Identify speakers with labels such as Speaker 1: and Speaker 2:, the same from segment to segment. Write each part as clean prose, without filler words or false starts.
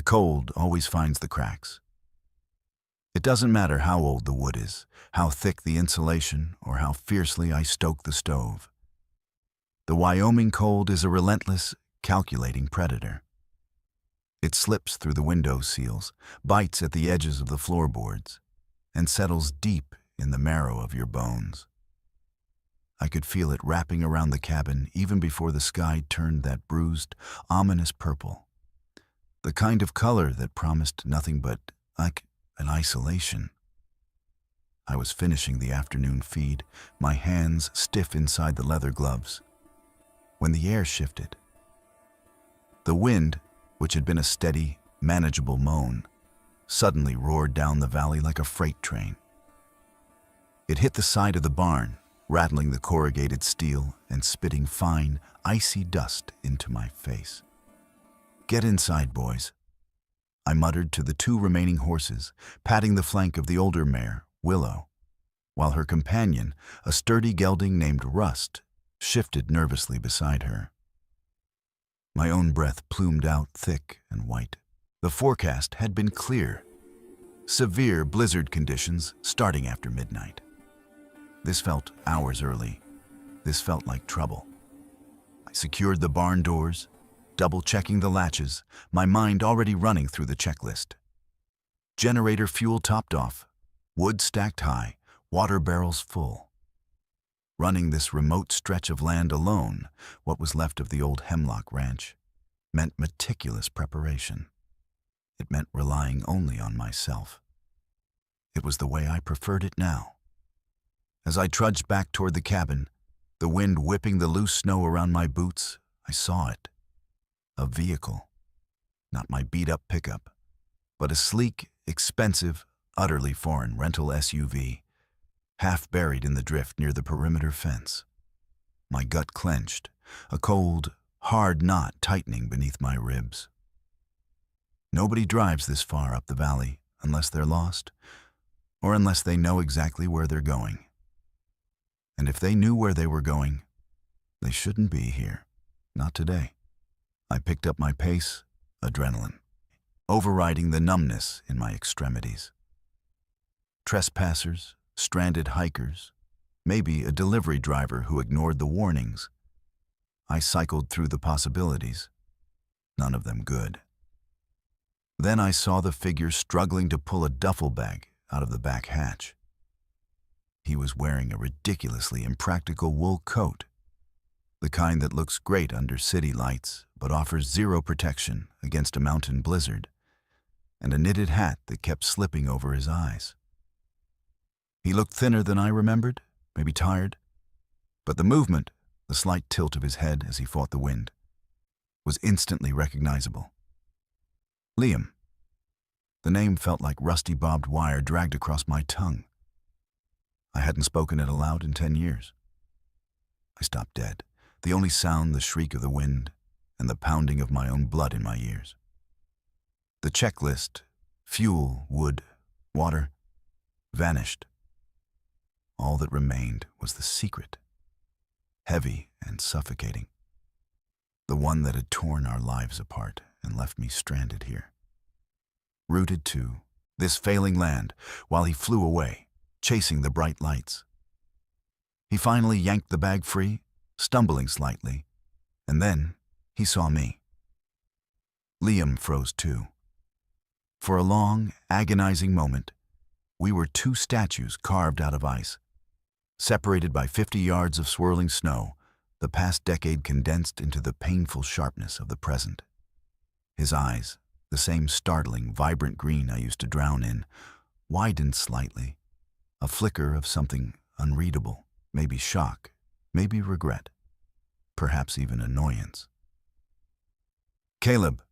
Speaker 1: The cold always finds the cracks. It doesn't matter how old the wood is, how thick the insulation, or how fiercely I stoke the stove. The Wyoming cold is a relentless, calculating predator. It slips through the window seals, bites at the edges of the floorboards, and settles deep in the marrow of your bones. I could feel it wrapping around the cabin even before the sky turned that bruised, ominous purple. The kind of color that promised nothing but, like, an isolation. I was finishing the afternoon feed, my hands stiff inside the leather gloves, when the air shifted. The wind, which had been a steady, manageable moan, suddenly roared down the valley like a freight train. It hit the side of the barn, rattling the corrugated steel and spitting fine, icy dust into my face. "Get inside, boys," I muttered to the two remaining horses, patting the flank of the older mare, Willow, while her companion, a sturdy gelding named Rust, shifted nervously beside her. My own breath plumed out thick and white. The forecast had been clear. Severe blizzard conditions starting after midnight. This felt hours early. This felt like trouble. I secured the barn doors, double-checking the latches, my mind already running through the checklist. Generator fuel topped off, wood stacked high, water barrels full. Running this remote stretch of land alone, what was left of the old Hemlock Ranch, meant meticulous preparation. It meant relying only on myself. It was the way I preferred it now. As I trudged back toward the cabin, the wind whipping the loose snow around my boots, I saw it. A vehicle. Not my beat-up pickup, but a sleek, expensive, utterly foreign rental SUV, half buried in the drift near the perimeter fence. My gut clenched, a cold, hard knot tightening beneath my ribs. Nobody drives this far up the valley unless they're lost, or unless they know exactly where they're going. And if they knew where they were going, they shouldn't be here. Not today. I picked up my pace, adrenaline, overriding the numbness in my extremities. Trespassers, stranded hikers, maybe a delivery driver who ignored the warnings. I cycled through the possibilities, none of them good. Then I saw the figure struggling to pull a duffel bag out of the back hatch. He was wearing a ridiculously impractical wool coat, the kind that looks great under city lights but offers zero protection against a mountain blizzard, and a knitted hat that kept slipping over his eyes. He looked thinner than I remembered, maybe tired, but the movement, the slight tilt of his head as he fought the wind, was instantly recognizable. Liam. The name felt like rusty bobbed wire dragged across my tongue. I hadn't spoken it aloud in 10 years. I stopped dead, the only sound the shriek of the wind and the pounding of my own blood in my ears. The checklist, fuel, wood, water, vanished. All that remained was the secret, heavy and suffocating, the one that had torn our lives apart and left me stranded here. Rooted to this failing land while he flew away, chasing the bright lights. He finally yanked the bag free, stumbling slightly, and then he saw me. Liam froze too. For a long, agonizing moment, we were two statues carved out of ice, separated by 50 yards of swirling snow, the past decade condensed into the painful sharpness of the present. His eyes, the same startling, vibrant green I used to drown in, widened slightly, a flicker of something unreadable, maybe shock, maybe regret, perhaps even annoyance. "Caleb,"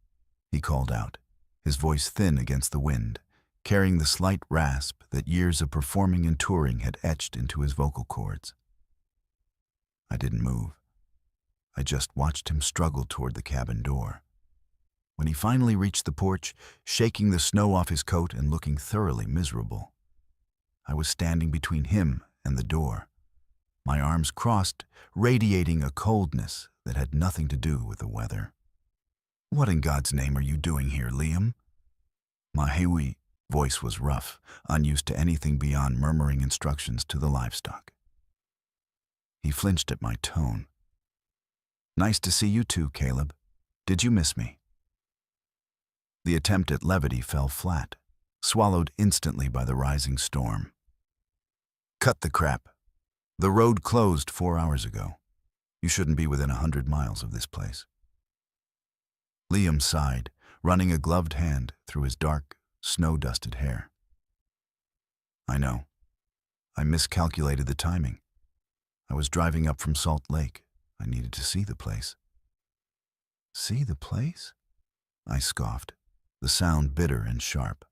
Speaker 1: he called out, his voice thin against the wind, carrying the slight rasp that years of performing and touring had etched into his vocal cords. I didn't move. I just watched him struggle toward the cabin door. When he finally reached the porch, shaking the snow off his coat and looking thoroughly miserable, I was standing between him and the door, my arms crossed, radiating a coldness that had nothing to do with the weather. What in God's name are you doing here, Liam? My Hewi voice was rough, unused to anything beyond murmuring instructions to the livestock. He flinched at my tone. Nice to see you too, Caleb. Did you miss me? The attempt at levity fell flat, swallowed instantly by the rising storm. Cut the crap. The road closed 4 hours ago. You shouldn't be within 100 miles of this place. Liam sighed, running a gloved hand through his dark, snow-dusted hair. I know. I miscalculated the timing. I was driving up from Salt Lake. I needed to see the place. See the place? I scoffed, the sound bitter and sharp.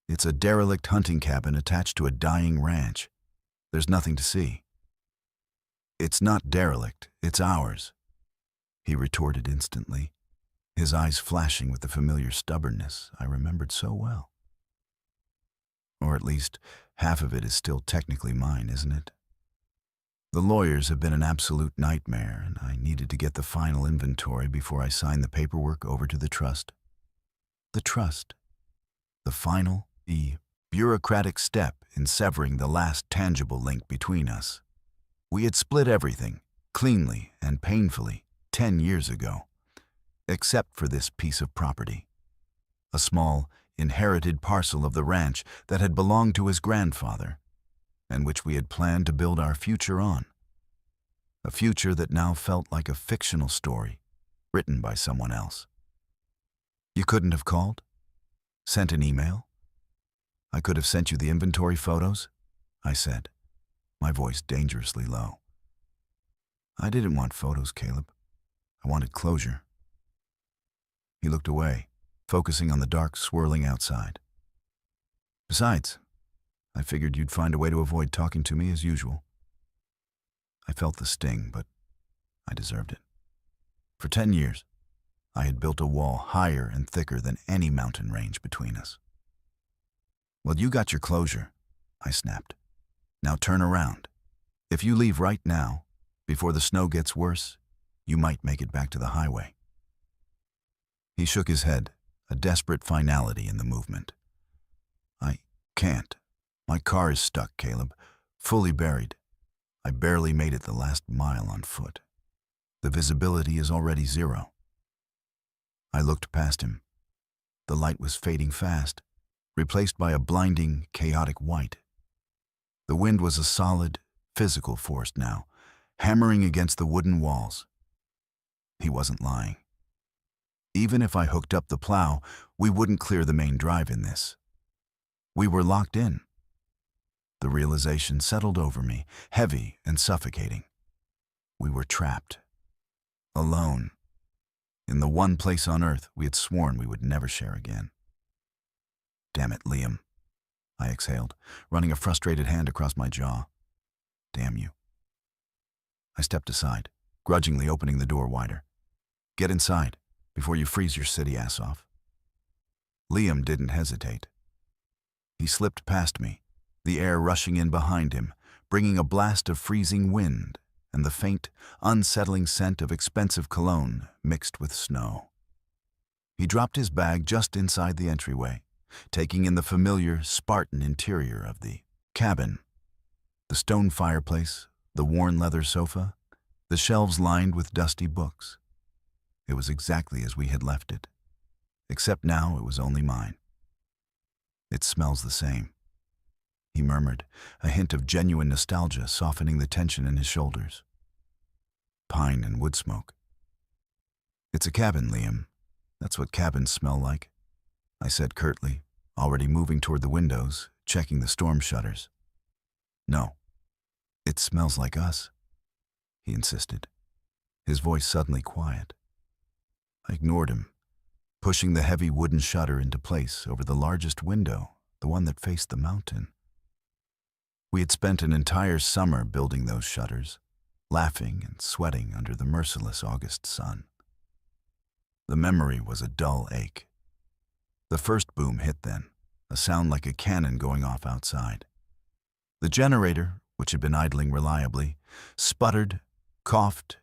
Speaker 1: It's a derelict hunting cabin attached to a dying ranch. There's nothing to see. It's not derelict, it's ours, he retorted instantly, his eyes flashing with the familiar stubbornness I remembered so well. Or at least, half of it is still technically mine, isn't it? The lawyers have been an absolute nightmare, and I needed to get the final inventory before I signed the paperwork over to the trust. The trust. The final, the bureaucratic step in severing the last tangible link between us. We had split everything, cleanly and painfully, 10 years ago, except for this piece of property. A small, inherited parcel of the ranch that had belonged to his grandfather, and which we had planned to build our future on. A future that now felt like a fictional story, written by someone else. You couldn't have called? Sent an email? I could have sent you the inventory photos, I said, my voice dangerously low. I didn't want photos, Caleb. I wanted closure. He looked away, focusing on the dark swirling outside. Besides, I figured you'd find a way to avoid talking to me as usual. I felt the sting, but I deserved it. For 10 years, I had built a wall higher and thicker than any mountain range between us. Well, you got your closure, I snapped. Now turn around. If you leave right now, before the snow gets worse, you might make it back to the highway. He shook his head, a desperate finality in the movement. I can't. My car is stuck, Caleb, fully buried. I barely made it the last mile on foot. The visibility is already 0. I looked past him. The light was fading fast, replaced by a blinding, chaotic white. The wind was a solid, physical force now, hammering against the wooden walls. He wasn't lying. Even if I hooked up the plow, we wouldn't clear the main drive in this. We were locked in. The realization settled over me, heavy and suffocating. We were trapped. Alone. In the one place on Earth we had sworn we would never share again. Damn it, Liam, I exhaled, running a frustrated hand across my jaw. Damn you. I stepped aside, grudgingly opening the door wider. Get inside, before you freeze your city ass off. Liam didn't hesitate. He slipped past me, the air rushing in behind him, bringing a blast of freezing wind and the faint, unsettling scent of expensive cologne mixed with snow. He dropped his bag just inside the entryway, taking in the familiar, Spartan interior of the cabin. The stone fireplace, the worn leather sofa, the shelves lined with dusty books. It was exactly as we had left it, except now it was only mine. It smells the same, he murmured, a hint of genuine nostalgia softening the tension in his shoulders. Pine and wood smoke. It's a cabin, Liam. That's what cabins smell like, I said curtly, already moving toward the windows, checking the storm shutters. No, it smells like us, he insisted, his voice suddenly quiet. I ignored him, pushing the heavy wooden shutter into place over the largest window, the one that faced the mountain. We had spent an entire summer building those shutters, laughing and sweating under the merciless August sun. The memory was a dull ache. The first boom hit then, a sound like a cannon going off outside. The generator, which had been idling reliably, sputtered, coughed,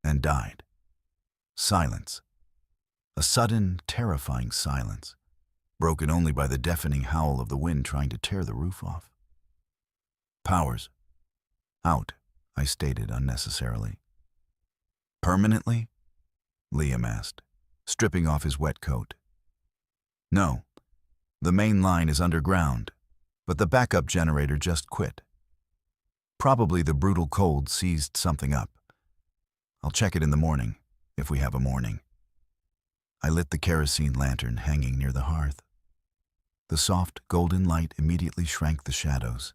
Speaker 1: and died. Silence. A sudden, terrifying silence, broken only by the deafening howl of the wind trying to tear the roof off. "Power's out," I stated unnecessarily. "Permanently?" Liam asked, stripping off his wet coat. "No. The main line is underground, but the backup generator just quit. Probably the brutal cold seized something up. I'll check it in the morning, if we have a morning." I lit the kerosene lantern hanging near the hearth. The soft, golden light immediately shrank the shadows,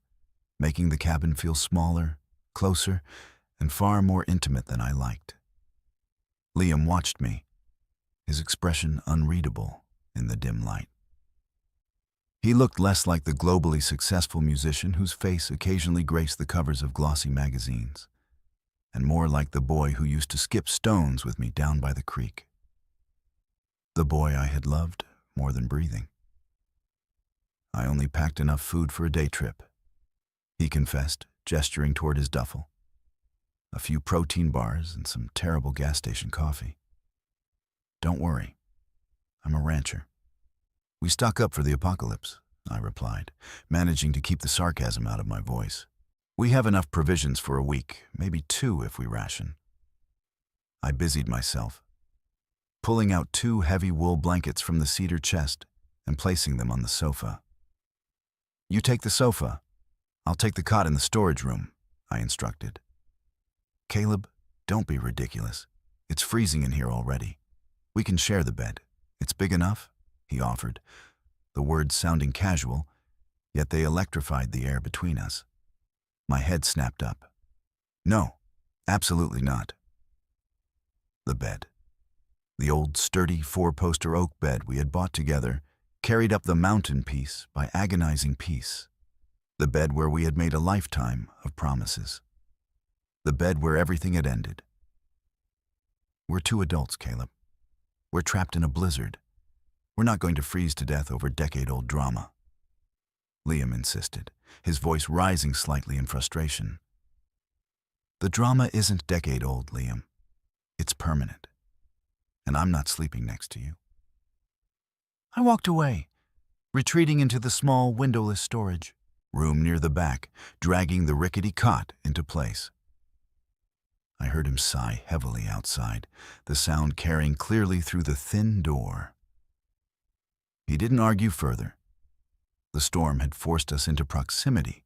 Speaker 1: making the cabin feel smaller, closer, and far more intimate than I liked. Liam watched me, his expression unreadable in the dim light. He looked less like the globally successful musician whose face occasionally graced the covers of glossy magazines, and more like the boy who used to skip stones with me down by the creek. The boy I had loved more than breathing. "I only packed enough food for a day trip," he confessed, gesturing toward his duffel. "A few protein bars and some terrible gas station coffee. Don't worry, I'm a rancher." "We stock up for the apocalypse," I replied, managing to keep the sarcasm out of my voice. "We have enough provisions for a week, maybe 2 if we ration." I busied myself, pulling out 2 heavy wool blankets from the cedar chest and placing them on the sofa. "You take the sofa. I'll take the cot in the storage room," I instructed. "Caleb, don't be ridiculous. It's freezing in here already. We can share the bed. It's big enough," he offered, the words sounding casual, yet they electrified the air between us. My head snapped up. "No, absolutely not." The bed. The old, sturdy 4-poster oak bed we had bought together carried up the mountain piece by agonizing piece. The bed where we had made a lifetime of promises. The bed where everything had ended. "We're 2 adults, Caleb. We're trapped in a blizzard. We're not going to freeze to death over decade-old drama," Liam insisted, his voice rising slightly in frustration. "The drama isn't decade-old, Liam. It's permanent. And I'm not sleeping next to you." I walked away, retreating into the small, windowless storage room near the back, dragging the rickety cot into place. I heard him sigh heavily outside, the sound carrying clearly through the thin door. He didn't argue further. The storm had forced us into proximity,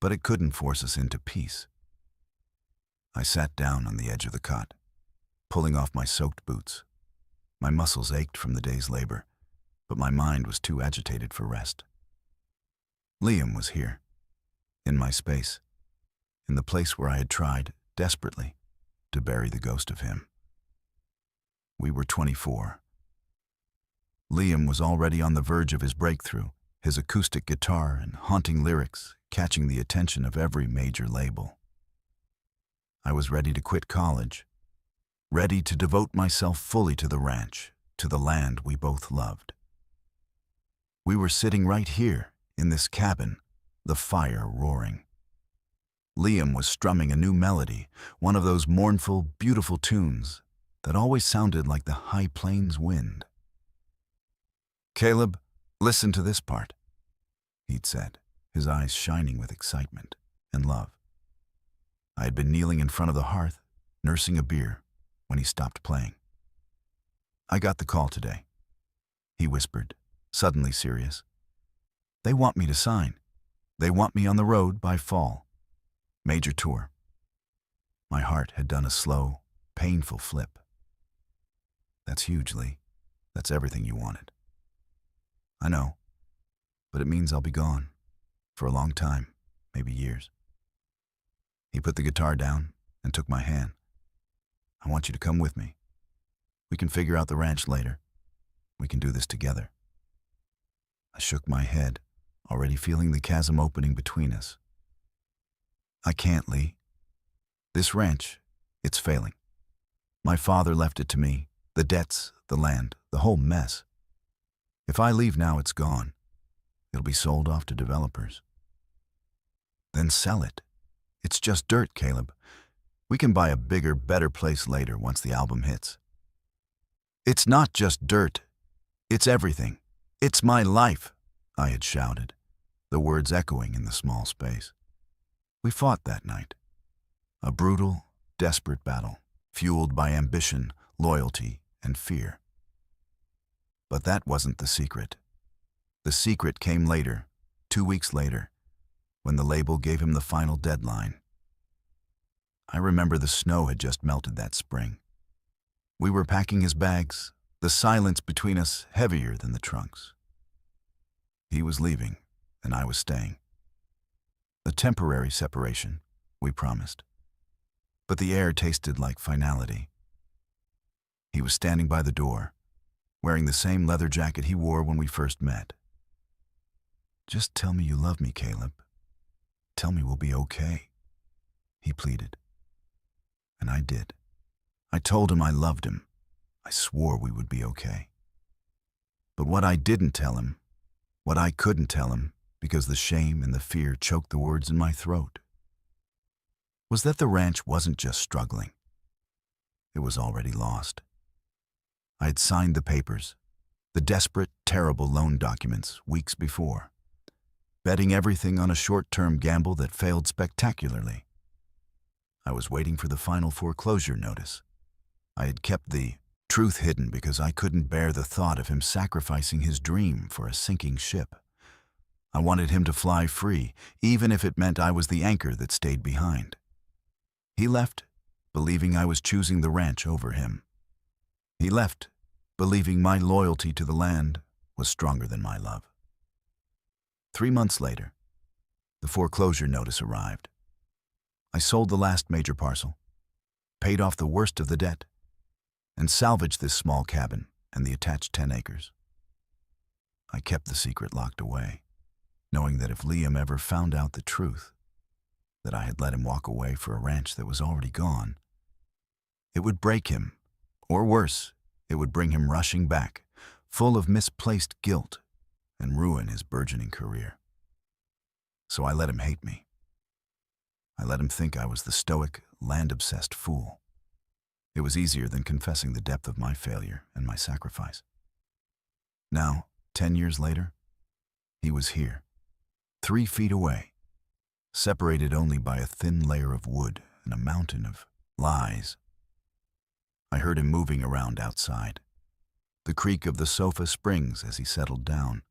Speaker 1: but it couldn't force us into peace. I sat down on the edge of the cot, pulling off my soaked boots. My muscles ached from the day's labor, but my mind was too agitated for rest. Liam was here, in my space, in the place where I had tried, desperately, to bury the ghost of him. We were 24. Liam was already on the verge of his breakthrough, his acoustic guitar and haunting lyrics catching the attention of every major label. I was ready to quit college, ready to devote myself fully to the ranch, to the land we both loved. We were sitting right here, in this cabin, the fire roaring. Liam was strumming a new melody, one of those mournful, beautiful tunes that always sounded like the high plains wind. "Caleb, listen to this part," he'd said, his eyes shining with excitement and love. I had been kneeling in front of the hearth, nursing a beer, when he stopped playing. "I got the call today," he whispered, suddenly serious. "They want me to sign. They want me on the road by fall. Major tour." My heart had done a slow, painful flip. "That's huge, Lee. That's everything you wanted." "I know, but it means I'll be gone. For a long time, maybe years." He put the guitar down and took my hand. "I want you to come with me. We can figure out the ranch later. We can do this together." I shook my head, already feeling the chasm opening between us. "I can't, Lee. This ranch, it's failing. My father left it to me, the debts, the land, the whole mess. If I leave now, it's gone. It'll be sold off to developers." "Then sell it. It's just dirt, Caleb. We can buy a bigger, better place later once the album hits." It's not just dirt. It's everything. It's my life, I had shouted, the words echoing in the small space. We fought that night. A brutal, desperate battle, fueled by ambition, loyalty, and fear. But that wasn't the secret. The secret came later, 2 weeks later, when the label gave him the final deadline. I remember the snow had just melted that spring. We were packing his bags, the silence between us heavier than the trunks. He was leaving, and I was staying. A temporary separation, we promised. But the air tasted like finality. He was standing by the door, wearing the same leather jacket he wore when we first met. "Just tell me you love me, Caleb. Tell me we'll be okay," he pleaded. And I did. I told him I loved him. I swore we would be okay. But what I didn't tell him, what I couldn't tell him, because the shame and the fear choked the words in my throat, was that the ranch wasn't just struggling. It was already lost. I had signed the papers, the desperate, terrible loan documents, weeks before, betting everything on a short-term gamble that failed spectacularly. I was waiting for the final foreclosure notice. I had kept the truth hidden because I couldn't bear the thought of him sacrificing his dream for a sinking ship. I wanted him to fly free, even if it meant I was the anchor that stayed behind. He left, believing I was choosing the ranch over him. He left, believing my loyalty to the land was stronger than my love. 3 months later, the foreclosure notice arrived. I sold the last major parcel, paid off the worst of the debt, and salvaged this small cabin and the attached 10 acres. I kept the secret locked away, knowing that if Liam ever found out the truth, that I had let him walk away for a ranch that was already gone, it would break him, or worse, it would bring him rushing back, full of misplaced guilt, and ruin his burgeoning career. So I let him hate me. I let him think I was the stoic, land-obsessed fool. It was easier than confessing the depth of my failure and my sacrifice. Now, 10 years later, he was here, 3 feet away, separated only by a thin layer of wood and a mountain of lies. I heard him moving around outside, the creak of the sofa springs as he settled down.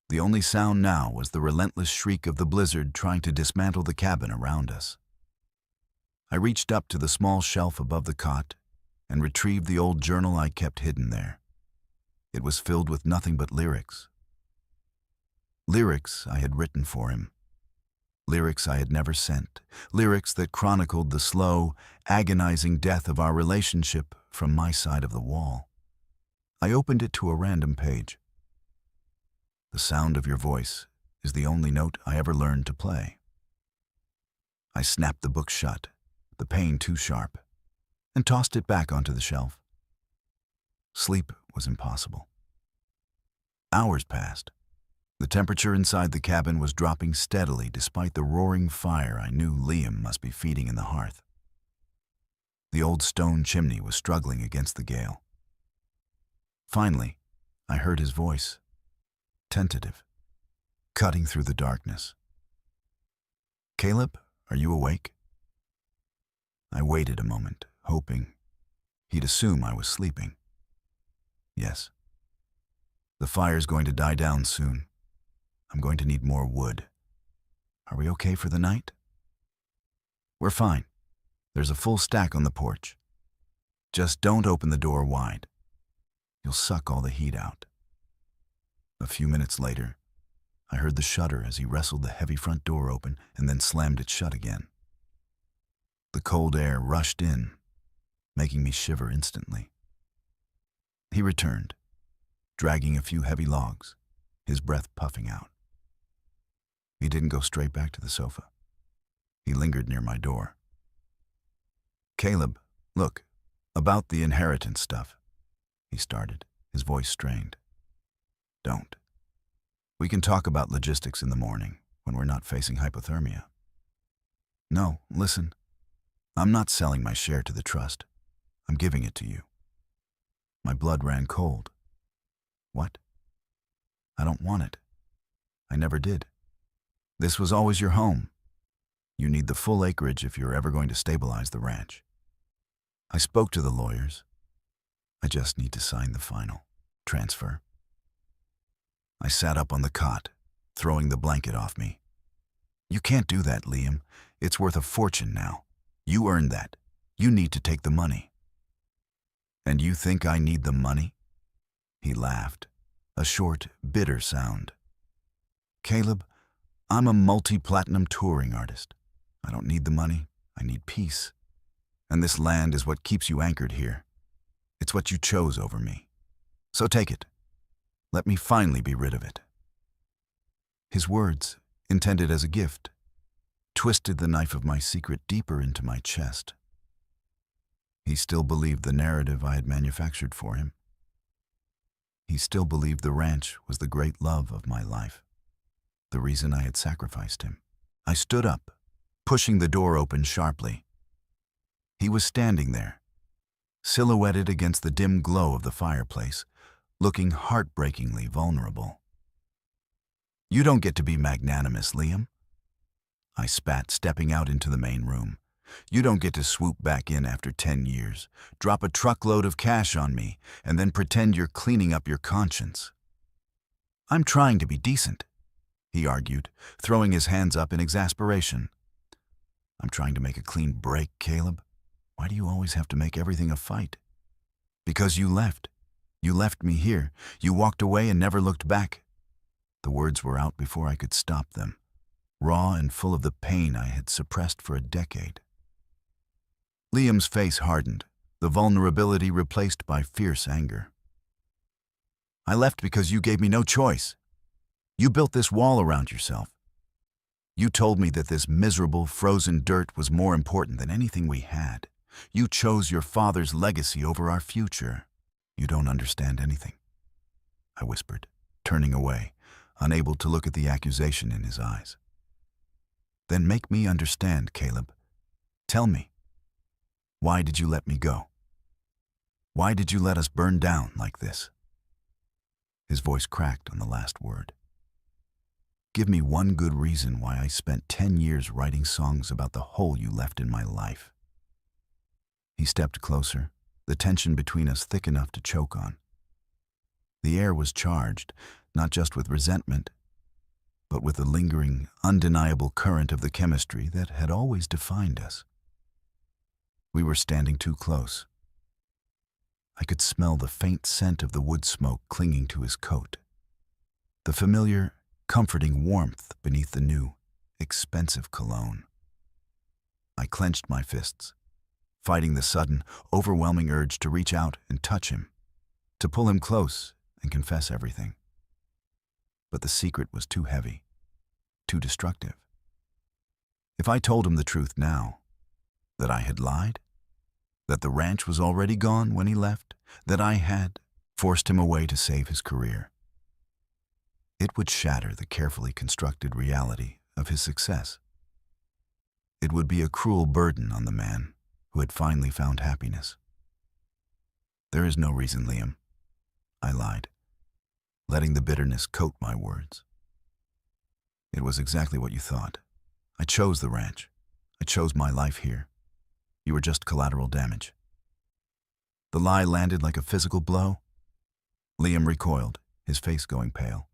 Speaker 1: The only sound now was the relentless shriek of the blizzard trying to dismantle the cabin around us. I reached up to the small shelf above the cot and retrieved the old journal I kept hidden there. It was filled with nothing but lyrics. Lyrics I had written for him. Lyrics I had never sent. Lyrics that chronicled the slow, agonizing death of our relationship from my side of the wall. I opened it to a random page. "The sound of your voice is the only note I ever learned to play." I snapped the book shut, the pain too sharp, and tossed it back onto the shelf. Sleep was impossible. Hours passed. The temperature inside the cabin was dropping steadily despite the roaring fire I knew Liam must be feeding in the hearth. The old stone chimney was struggling against the gale. Finally, I heard his voice, tentative, cutting through the darkness. "Caleb, are you awake?" I waited a moment, hoping he'd assume I was sleeping. "Yes. The fire's going to die down soon. I'm going to need more wood. Are we okay for the night?" "We're fine. There's a full stack on the porch. Just don't open the door wide. You'll suck all the heat out." A few minutes later, I heard the shudder as he wrestled the heavy front door open and then slammed it shut again. The cold air rushed in, making me shiver instantly. He returned, dragging a few heavy logs, his breath puffing out. He didn't go straight back to the sofa. He lingered near my door. "Caleb, look, about the inheritance stuff," he started, his voice strained. "Don't. We can talk about logistics in the morning when we're not facing hypothermia." "No, listen. I'm not selling my share to the trust. I'm giving it to you." My blood ran cold. What? I don't want it. I never did. This was always your home. You need the full acreage if you're ever going to stabilize the ranch. I spoke to the lawyers. I just need to sign the final transfer. I sat up on the cot, throwing the blanket off me. You can't do that, Liam. It's worth a fortune now. You earned that. You need to take the money. And you think I need the money? He laughed, a short, bitter sound. Caleb, I'm a multi-platinum touring artist. I don't need the money. I need peace. And this land is what keeps you anchored here. It's what you chose over me. So take it. Let me finally be rid of it. His words, intended as a gift, twisted the knife of my secret deeper into my chest. He still believed the narrative I had manufactured for him. He still believed the ranch was the great love of my life, the reason I had sacrificed him. I stood up, pushing the door open sharply. He was standing there, silhouetted against the dim glow of the fireplace, looking heartbreakingly vulnerable. You don't get to be magnanimous, Liam. I spat, stepping out into the main room. You don't get to swoop back in after 10 years, drop a truckload of cash on me, and then pretend you're cleaning up your conscience. I'm trying to be decent, he argued, throwing his hands up in exasperation. I'm trying to make a clean break, Caleb. Why do you always have to make everything a fight? Because you left. You left me here. You walked away and never looked back. The words were out before I could stop them, raw and full of the pain I had suppressed for a decade. Liam's face hardened, the vulnerability replaced by fierce anger. I left because you gave me no choice. You built this wall around yourself. You told me that this miserable, frozen dirt was more important than anything we had. You chose your father's legacy over our future. You don't understand anything, I whispered, turning away, unable to look at the accusation in his eyes. Then make me understand, Caleb. Tell me, why did you let me go? Why did you let us burn down like this? His voice cracked on the last word. Give me one good reason why I spent 10 years writing songs about the hole you left in my life. He stepped closer, the tension between us thick enough to choke on. The air was charged, not just with resentment, but with the lingering, undeniable current of the chemistry that had always defined us. We were standing too close. I could smell the faint scent of the wood smoke clinging to his coat, the familiar, comforting warmth beneath the new, expensive cologne. I clenched my fists, fighting the sudden, overwhelming urge to reach out and touch him, to pull him close and confess everything. But the secret was too heavy, too destructive. If I told him the truth now, that I had lied, that the ranch was already gone when he left, that I had forced him away to save his career, it would shatter the carefully constructed reality of his success. It would be a cruel burden on the man who had finally found happiness. There is no reason, Liam, I lied, letting the bitterness coat my words. It was exactly what you thought. I chose the ranch. I chose my life here. You were just collateral damage. The lie landed like a physical blow. Liam recoiled, his face going pale.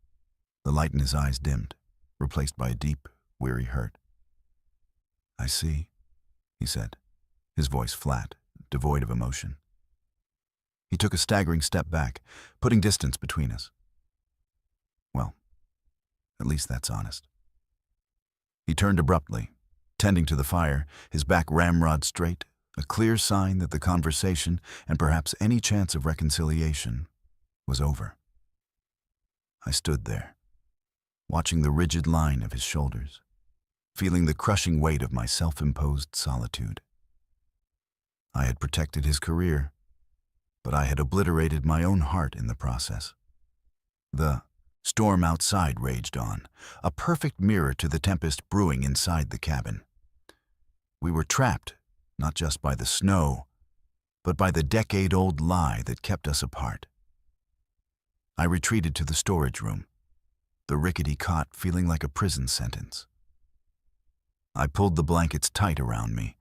Speaker 1: The light in his eyes dimmed, replaced by a deep, weary hurt. I see, he said, his voice flat, devoid of emotion. He took a staggering step back, putting distance between us. Well, at least that's honest. He turned abruptly, tending to the fire, his back ramrod straight, a clear sign that the conversation, and perhaps any chance of reconciliation, was over. I stood there, watching the rigid line of his shoulders, feeling the crushing weight of my self-imposed solitude. I had protected his career, but I had obliterated my own heart in the process. The storm outside raged on, a perfect mirror to the tempest brewing inside the cabin. We were trapped, not just by the snow, but by the decade-old lie that kept us apart. I retreated to the storage room, the rickety cot feeling like a prison sentence. I pulled the blankets tight around me,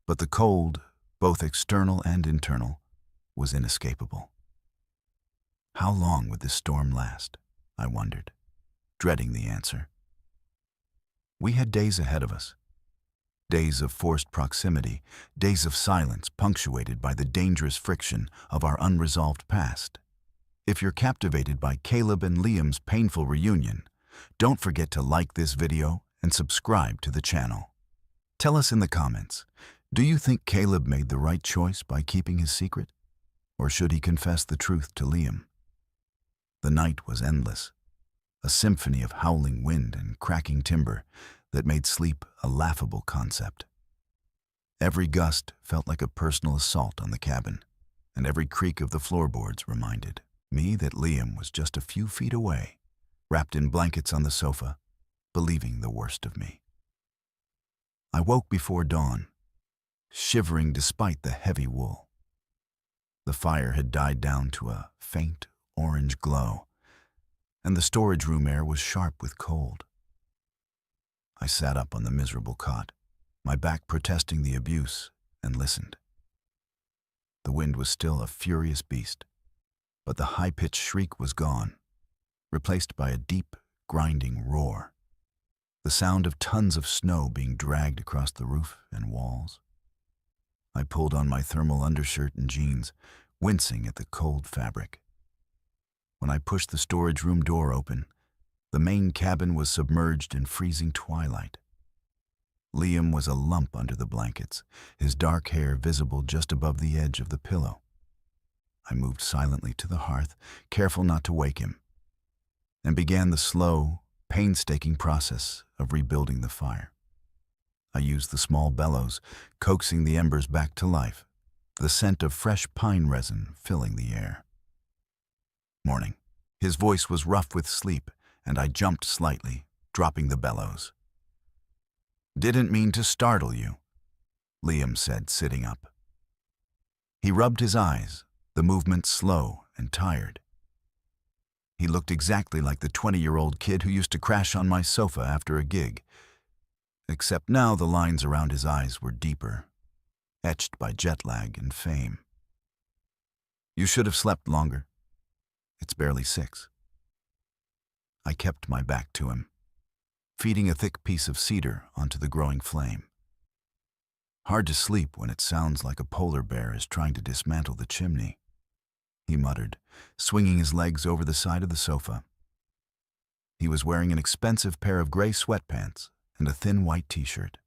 Speaker 1: but the cold, both external and internal, was inescapable. How long would this storm last? I wondered, dreading the answer. We had days ahead of us. Days of forced proximity, days of silence punctuated by the dangerous friction of our unresolved past. If you're captivated by Caleb and Liam's painful reunion, don't forget to like this video and subscribe to the channel. Tell us in the comments, do you think Caleb made the right choice by keeping his secret? Or should he confess the truth to Liam? The night was endless, a symphony of howling wind and cracking timber that made sleep a laughable concept. Every gust felt like a personal assault on the cabin, and every creak of the floorboards reminded me that Liam was just a few feet away, wrapped in blankets on the sofa, believing the worst of me. I woke before dawn, shivering despite the heavy wool. The fire had died down to a faint orange glow, and the storage room air was sharp with cold. I sat up on the miserable cot, my back protesting the abuse, and listened. The wind was still a furious beast, but the high-pitched shriek was gone, replaced by a deep, grinding roar, the sound of tons of snow being dragged across the roof and walls. I pulled on my thermal undershirt and jeans, wincing at the cold fabric. When I pushed the storage room door open, the main cabin was submerged in freezing twilight. Liam was a lump under the blankets, his dark hair visible just above the edge of the pillow. I moved silently to the hearth, careful not to wake him, and began the slow, painstaking process of rebuilding the fire. I used the small bellows, coaxing the embers back to life, the scent of fresh pine resin filling the air. Morning. His voice was rough with sleep, and I jumped slightly, dropping the bellows. "Didn't mean to startle you," Liam said, sitting up. He rubbed his eyes, the movement slow and tired. He looked exactly like the 20-year-old kid who used to crash on my sofa after a gig, except now the lines around his eyes were deeper, etched by jet lag and fame. "You should have slept longer. It's barely 6. I kept my back to him, feeding a thick piece of cedar onto the growing flame. "Hard to sleep when it sounds like a polar bear is trying to dismantle the chimney," he muttered, swinging his legs over the side of the sofa. He was wearing an expensive pair of gray sweatpants and a thin white t-shirt.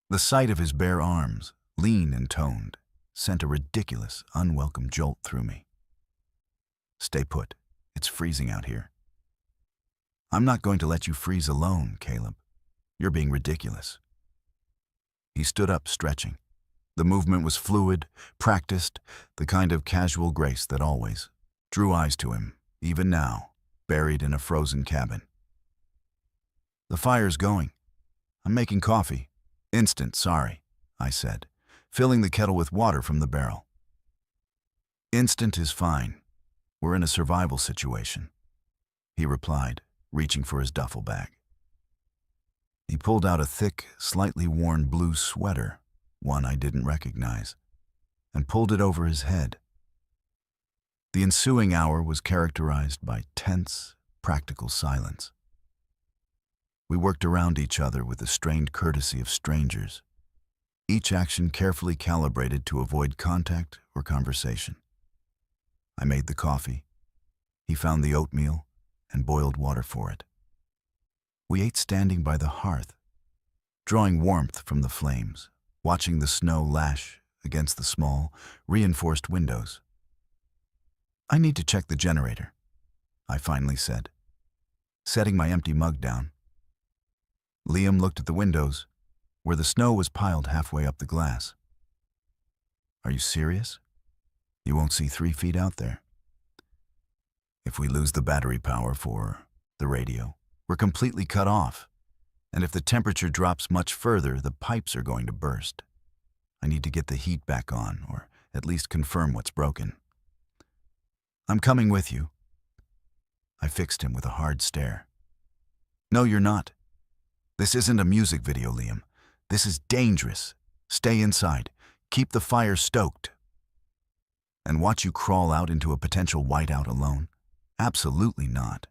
Speaker 1: The sight of his bare arms, lean and toned, sent a ridiculous, unwelcome jolt through me. "Stay put. It's freezing out here." "I'm not going to let you freeze alone, Caleb. You're being ridiculous." He stood up, stretching. The movement was fluid, practiced, the kind of casual grace that always drew eyes to him, even now, buried in a frozen cabin. "The fire's going. I'm making coffee. Instant, sorry," I said, filling the kettle with water from the barrel. "Instant is fine. We're in a survival situation," he replied, reaching for his duffel bag. He pulled out a thick, slightly worn blue sweater, one I didn't recognize, and pulled it over his head. The ensuing hour was characterized by tense, practical silence. We worked around each other with the strained courtesy of strangers, each action carefully calibrated to avoid contact or conversation. I made the coffee. He found the oatmeal and boiled water for it. We ate standing by the hearth, drawing warmth from the flames, watching the snow lash against the small, reinforced windows. "I need to check the generator," I finally said, setting my empty mug down. Liam looked at the windows, where the snow was piled halfway up the glass. "Are you serious? You won't see 3 feet out there." "If we lose the battery power for the radio, we're completely cut off. And if the temperature drops much further, the pipes are going to burst." I need to get the heat back on, or at least confirm what's broken. I'm coming with you. I fixed him with a hard stare. No, you're not. This isn't a music video, Liam. This is dangerous. Stay inside. Keep the fire stoked. And watch you crawl out into a potential whiteout alone? Absolutely not.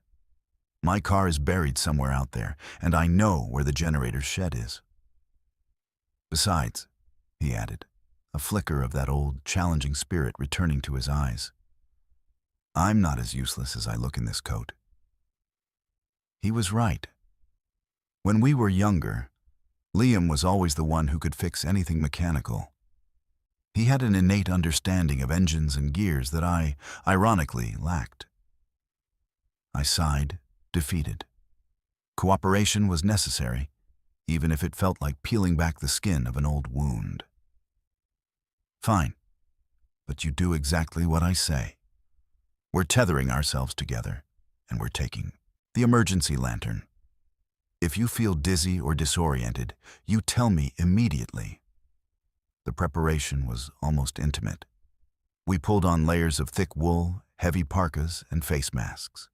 Speaker 1: My car is buried somewhere out there, and I know where the generator's shed is. Besides, he added, a flicker of that old, challenging spirit returning to his eyes, I'm not as useless as I look in this coat. He was right. When we were younger, Liam was always the one who could fix anything mechanical. He had an innate understanding of engines and gears that I, ironically, lacked. I sighed, defeated. Cooperation was necessary, even if it felt like peeling back the skin of an old wound. Fine, but you do exactly what I say. We're tethering ourselves together, and we're taking the emergency lantern. If you feel dizzy or disoriented, you tell me immediately. The preparation was almost intimate. We pulled on layers of thick wool, heavy parkas, and face masks.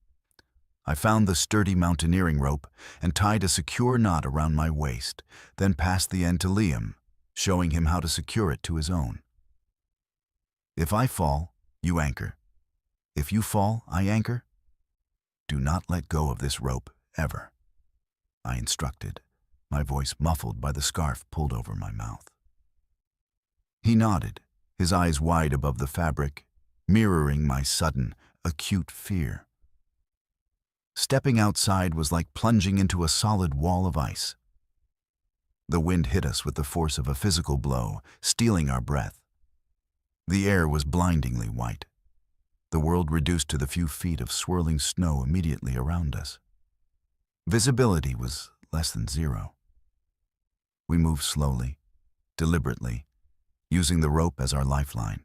Speaker 1: I found the sturdy mountaineering rope and tied a secure knot around my waist, then passed the end to Liam, showing him how to secure it to his own. If I fall, you anchor. If you fall, I anchor. Do not let go of this rope, ever, I instructed, my voice muffled by the scarf pulled over my mouth. He nodded, his eyes wide above the fabric, mirroring my sudden, acute fear. Stepping outside was like plunging into a solid wall of ice. The wind hit us with the force of a physical blow, stealing our breath. The air was blindingly white, the world reduced to the few feet of swirling snow immediately around us. Visibility was less than zero. We moved slowly, deliberately, using the rope as our lifeline.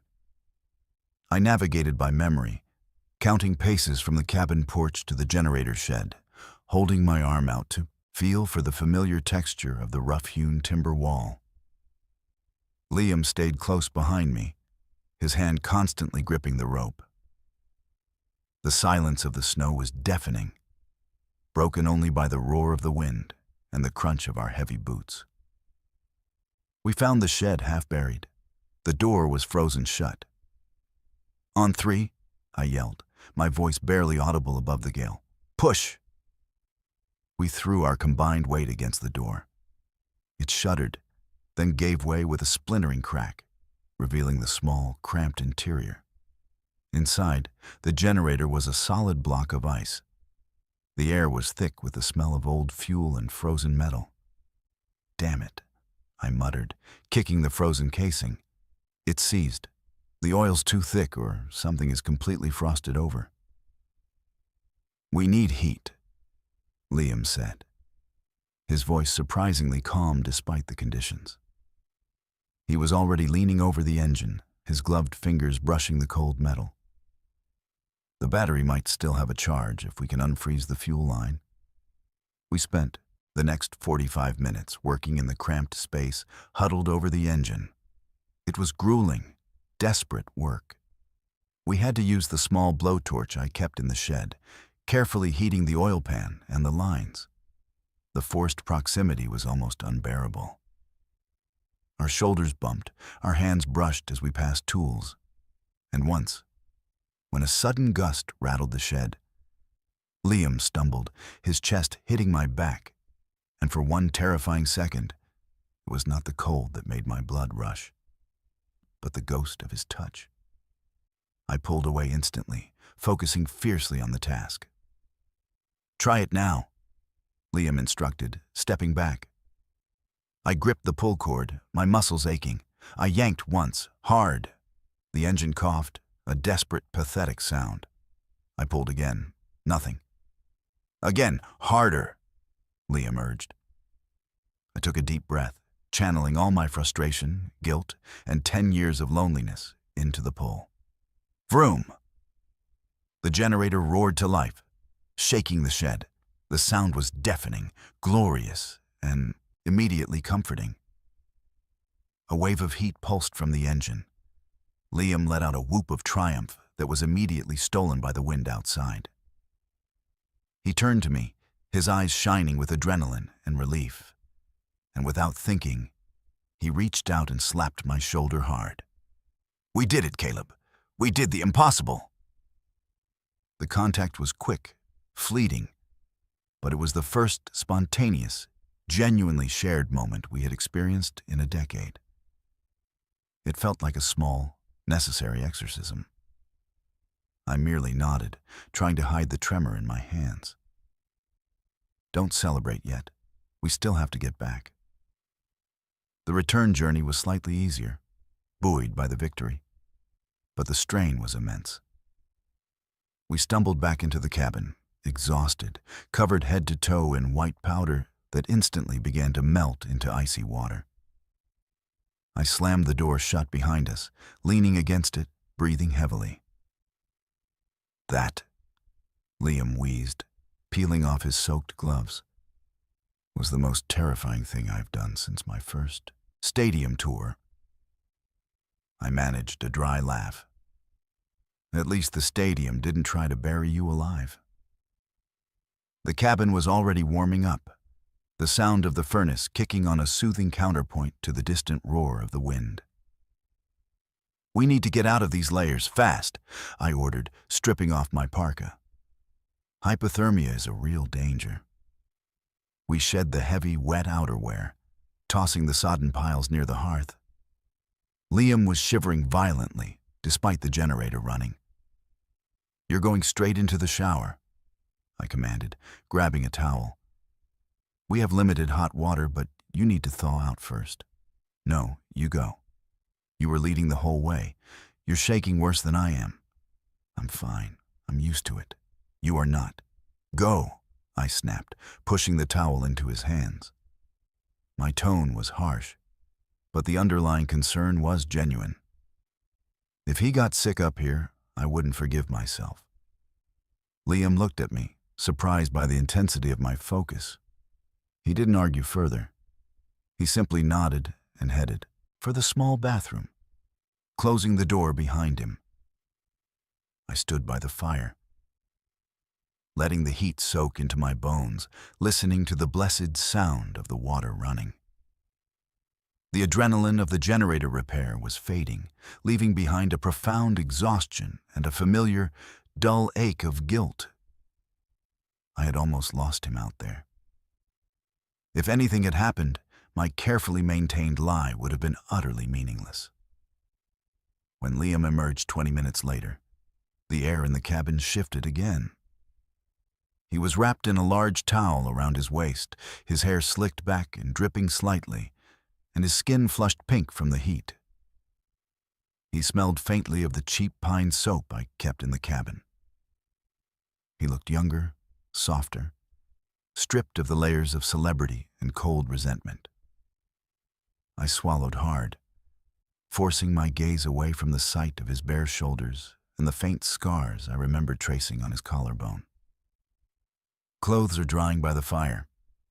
Speaker 1: I navigated by memory, counting paces from the cabin porch to the generator shed, holding my arm out to feel for the familiar texture of the rough-hewn timber wall. Liam stayed close behind me, his hand constantly gripping the rope. The silence of the snow was deafening, broken only by the roar of the wind and the crunch of our heavy boots. We found the shed half buried. The door was frozen shut. On three, I yelled, my voice barely audible above the gale. Push! We threw our combined weight against the door. It shuddered, then gave way with a splintering crack, revealing the small, cramped interior. Inside, the generator was a solid block of ice. The air was thick with the smell of old fuel and frozen metal. Damn it, I muttered, kicking the frozen casing. It's seized. The oil's too thick or something is completely frosted over. We need heat, Liam said, his voice surprisingly calm despite the conditions. He was already leaning over the engine, his gloved fingers brushing the cold metal. The battery might still have a charge if we can unfreeze the fuel line. We spent the next 45 minutes working in the cramped space huddled over the engine. It was grueling, desperate work. We had to use the small blowtorch I kept in the shed, carefully heating the oil pan and the lines. The forced proximity was almost unbearable. Our shoulders bumped, our hands brushed as we passed tools. And once, when a sudden gust rattled the shed, Liam stumbled, his chest hitting my back, and for one terrifying second, it was not the cold that made my blood rush, but the ghost of his touch. I pulled away instantly, focusing fiercely on the task. Try it now, Liam instructed, stepping back. I gripped the pull cord, my muscles aching. I yanked once, hard. The engine coughed, a desperate, pathetic sound. I pulled again. Nothing. Again, harder, Liam urged. I took a deep breath, channeling all my frustration, guilt, and 10 years of loneliness into the pull. Vroom! The generator roared to life, shaking the shed. The sound was deafening, glorious, and immediately comforting. A wave of heat pulsed from the engine. Liam let out a whoop of triumph that was immediately stolen by the wind outside. He turned to me, his eyes shining with adrenaline and relief. And without thinking, he reached out and slapped my shoulder hard. "We did it, Caleb. We did the impossible." The contact was quick, fleeting, but it was the first spontaneous, genuinely shared moment we had experienced in a decade. It felt like a small, necessary exorcism. I merely nodded, trying to hide the tremor in my hands. "Don't celebrate yet. We still have to get back." The return journey was slightly easier, buoyed by the victory, but the strain was immense. We stumbled back into the cabin, exhausted, covered head to toe in white powder that instantly began to melt into icy water. I slammed the door shut behind us, leaning against it, breathing heavily. "That," Liam wheezed, peeling off his soaked gloves, "was the most terrifying thing I've done since my first stadium tour." I managed a dry laugh. "At least the stadium didn't try to bury you alive." The cabin was already warming up, the sound of the furnace kicking on a soothing counterpoint to the distant roar of the wind. "We need to get out of these layers, fast," I ordered, stripping off my parka. Hypothermia is a real danger. We shed the heavy, wet outerwear, tossing the sodden piles near the hearth. Liam was shivering violently, despite the generator running. "You're going straight into the shower," I commanded, grabbing a towel. "We have limited hot water, but you need to thaw out first." "No, you go. You were leading the whole way. You're shaking worse than I am." "I'm fine. I'm used to it." "You are not. Go," I snapped, pushing the towel into his hands. My tone was harsh, but the underlying concern was genuine. If he got sick up here, I wouldn't forgive myself. Liam looked at me, surprised by the intensity of my focus. He didn't argue further. He simply nodded and headed for the small bathroom, closing the door behind him. I stood by the fire, letting the heat soak into my bones, listening to the blessed sound of the water running. The adrenaline of the generator repair was fading, leaving behind a profound exhaustion and a familiar, dull ache of guilt. I had almost lost him out there. If anything had happened, my carefully maintained lie would have been utterly meaningless. When Liam emerged 20 minutes later, the air in the cabin shifted again. He was wrapped in a large towel around his waist, his hair slicked back and dripping slightly, and his skin flushed pink from the heat. He smelled faintly of the cheap pine soap I kept in the cabin. He looked younger, softer, stripped of the layers of celebrity and cold resentment. I swallowed hard, forcing my gaze away from the sight of his bare shoulders and the faint scars I remembered tracing on his collarbone. "Clothes are drying by the fire,"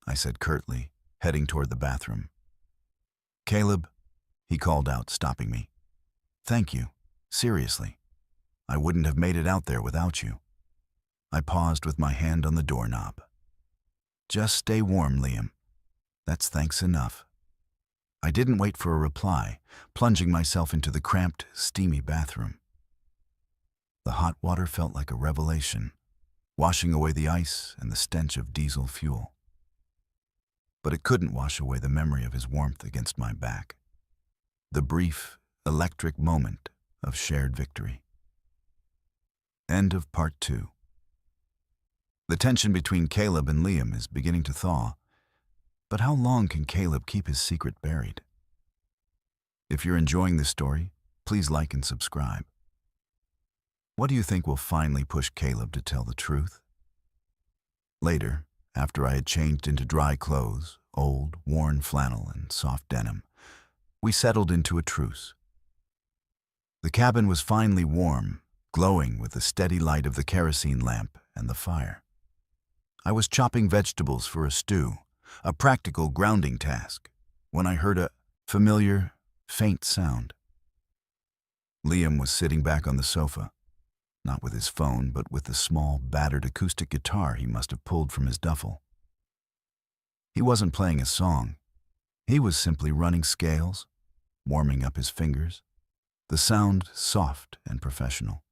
Speaker 1: I said curtly, heading toward the bathroom. "Caleb," he called out, stopping me. "Thank you. Seriously. I wouldn't have made it out there without you." I paused with my hand on the doorknob. "Just stay warm, Liam. That's thanks enough." I didn't wait for a reply, plunging myself into the cramped, steamy bathroom. The hot water felt like a revelation, washing away the ice and the stench of diesel fuel. But it couldn't wash away the memory of his warmth against my back. The brief, electric moment of shared victory. End of part 2. The tension between Caleb and Liam is beginning to thaw, but how long can Caleb keep his secret buried? If you're enjoying this story, please like and subscribe. What do you think will finally push Caleb to tell the truth? Later, after I had changed into dry clothes, old, worn flannel and soft denim, we settled into a truce. The cabin was finally warm, glowing with the steady light of the kerosene lamp and the fire. I was chopping vegetables for a stew, a practical grounding task, when I heard a familiar, faint sound. Liam was sitting back on the sofa, not with his phone, but with the small, battered acoustic guitar he must have pulled from his duffel. He wasn't playing a song. He was simply running scales, warming up his fingers, the sound soft and professional.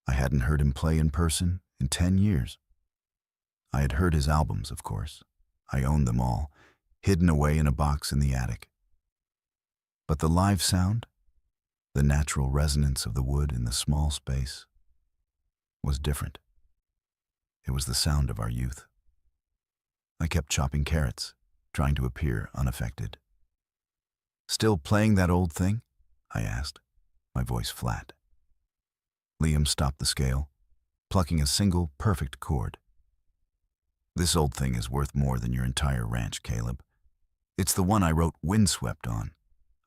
Speaker 1: I hadn't heard him play in person in 10 years. I had heard his albums, of course. I owned them all, hidden away in a box in the attic. But the live sound, the natural resonance of the wood in the small space, was different. It was the sound of our youth. I kept chopping carrots, trying to appear unaffected. "Still playing that old thing?" I asked, my voice flat. Liam stopped the scale, plucking a single perfect chord. "This old thing is worth more than your entire ranch, Caleb. It's the one I wrote Windswept on.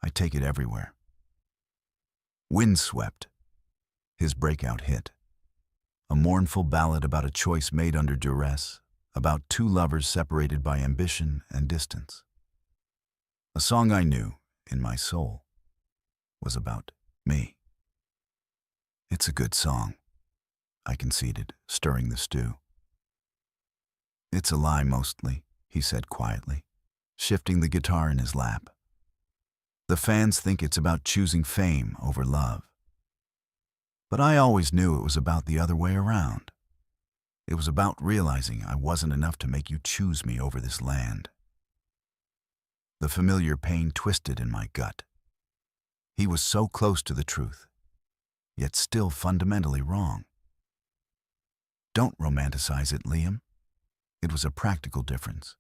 Speaker 1: I take it everywhere." Windswept, his breakout hit. A mournful ballad about a choice made under duress, about two lovers separated by ambition and distance. A song I knew, in my soul, was about me. "It's a good song," I conceded, stirring the stew. "It's a lie mostly," he said quietly, shifting the guitar in his lap. "The fans think it's about choosing fame over love. But I always knew it was about the other way around. It was about realizing I wasn't enough to make you choose me over this land." The familiar pain twisted in my gut. He was so close to the truth, yet still fundamentally wrong. "Don't romanticize it, Liam. It was a practical difference.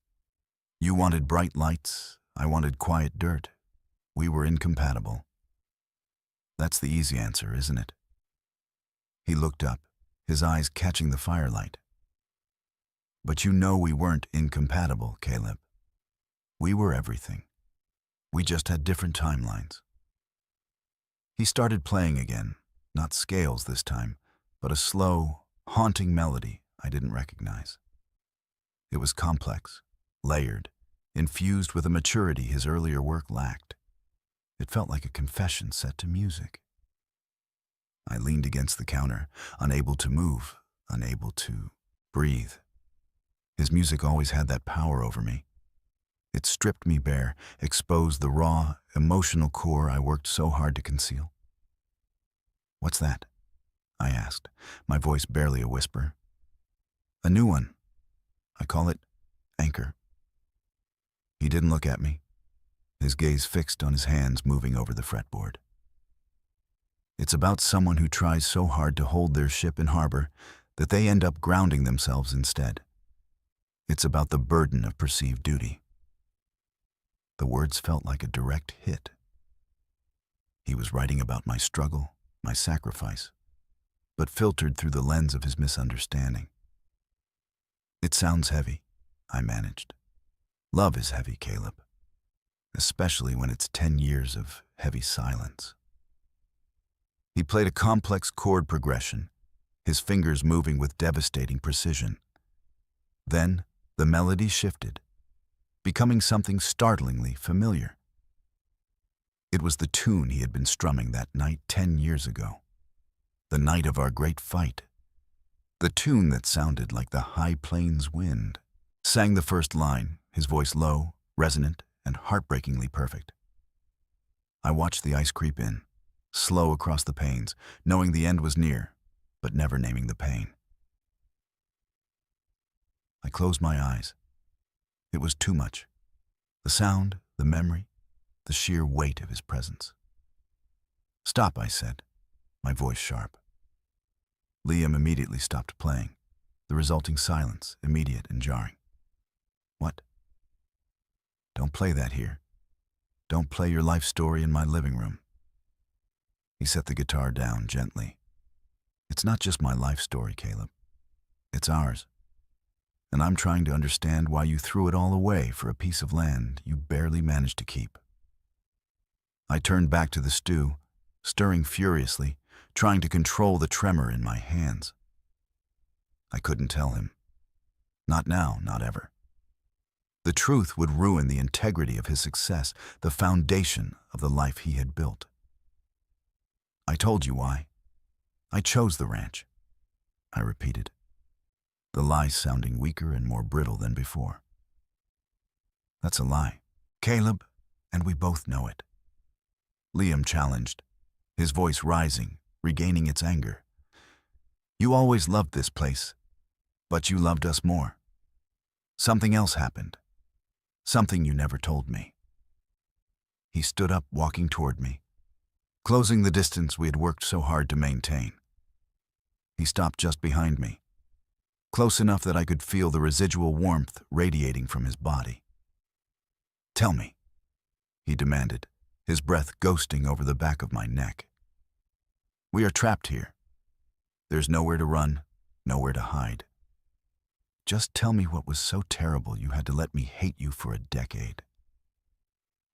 Speaker 1: You wanted bright lights, I wanted quiet dirt. We were incompatible. That's the easy answer, isn't it?" He looked up, his eyes catching the firelight. "But you know we weren't incompatible, Caleb. We were everything. We just had different timelines." He started playing again, not scales this time, but a slow, haunting melody I didn't recognize. It was complex, layered, infused with a maturity his earlier work lacked. It felt like a confession set to music. I leaned against the counter, unable to move, unable to breathe. His music always had that power over me. It stripped me bare, exposed the raw, emotional core I worked so hard to conceal. "What's that?" I asked, my voice barely a whisper. "A new one. I call it Anchor." He didn't look at me, his gaze fixed on his hands moving over the fretboard. "It's about someone who tries so hard to hold their ship in harbor that they end up grounding themselves instead. It's about the burden of perceived duty." The words felt like a direct hit. He was writing about my struggle, my sacrifice, but filtered through the lens of his misunderstanding. "It sounds heavy," I managed. "Love is heavy, Caleb, especially when it's 10 years of heavy silence." He played a complex chord progression, his fingers moving with devastating precision. Then the melody shifted, becoming something startlingly familiar. It was the tune he had been strumming that night 10 years ago, the night of our great fight. The tune that sounded like the high plains wind. Sang the first line, his voice low, resonant, and heartbreakingly perfect. I watched the ice creep in, slow across the panes, knowing the end was near, but never naming the pain. I closed my eyes. It was too much. The sound, the memory, the sheer weight of his presence. "Stop," I said, my voice sharp. Liam immediately stopped playing, the resulting silence immediate and jarring. "What?" "Don't play that here. Don't play your life story in my living room." He set the guitar down gently. "It's not just my life story, Caleb. It's ours. And I'm trying to understand why you threw it all away for a piece of land you barely managed to keep." I turned back to the stew, stirring furiously, trying to control the tremor in my hands. I couldn't tell him. Not now, not ever. The truth would ruin the integrity of his success, the foundation of the life he had built. I told you why. I chose the ranch, I repeated, the lie sounding weaker and more brittle than before. That's a lie, Caleb, and we both know it. Liam challenged, his voice rising, regaining its anger. You always loved this place, but you loved us more. Something else happened. Something you never told me. He stood up, walking toward me, closing the distance we had worked so hard to maintain. He stopped just behind me, close enough that I could feel the residual warmth radiating from his body. Tell me, he demanded, his breath ghosting over the back of my neck. We are trapped here. There's nowhere to run, nowhere to hide. Just tell me what was so terrible you had to let me hate you for a decade.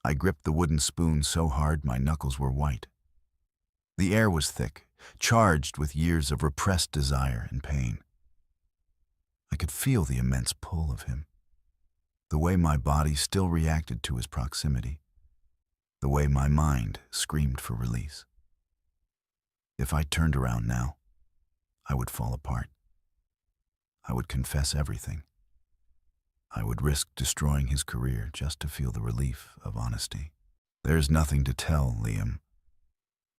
Speaker 1: I gripped the wooden spoon so hard my knuckles were white. The air was thick, charged with years of repressed desire and pain. I could feel the immense pull of him, the way my body still reacted to his proximity, the way my mind screamed for release. If I turned around now, I would fall apart. I would confess everything. I would risk destroying his career just to feel the relief of honesty. There's nothing to tell, Liam.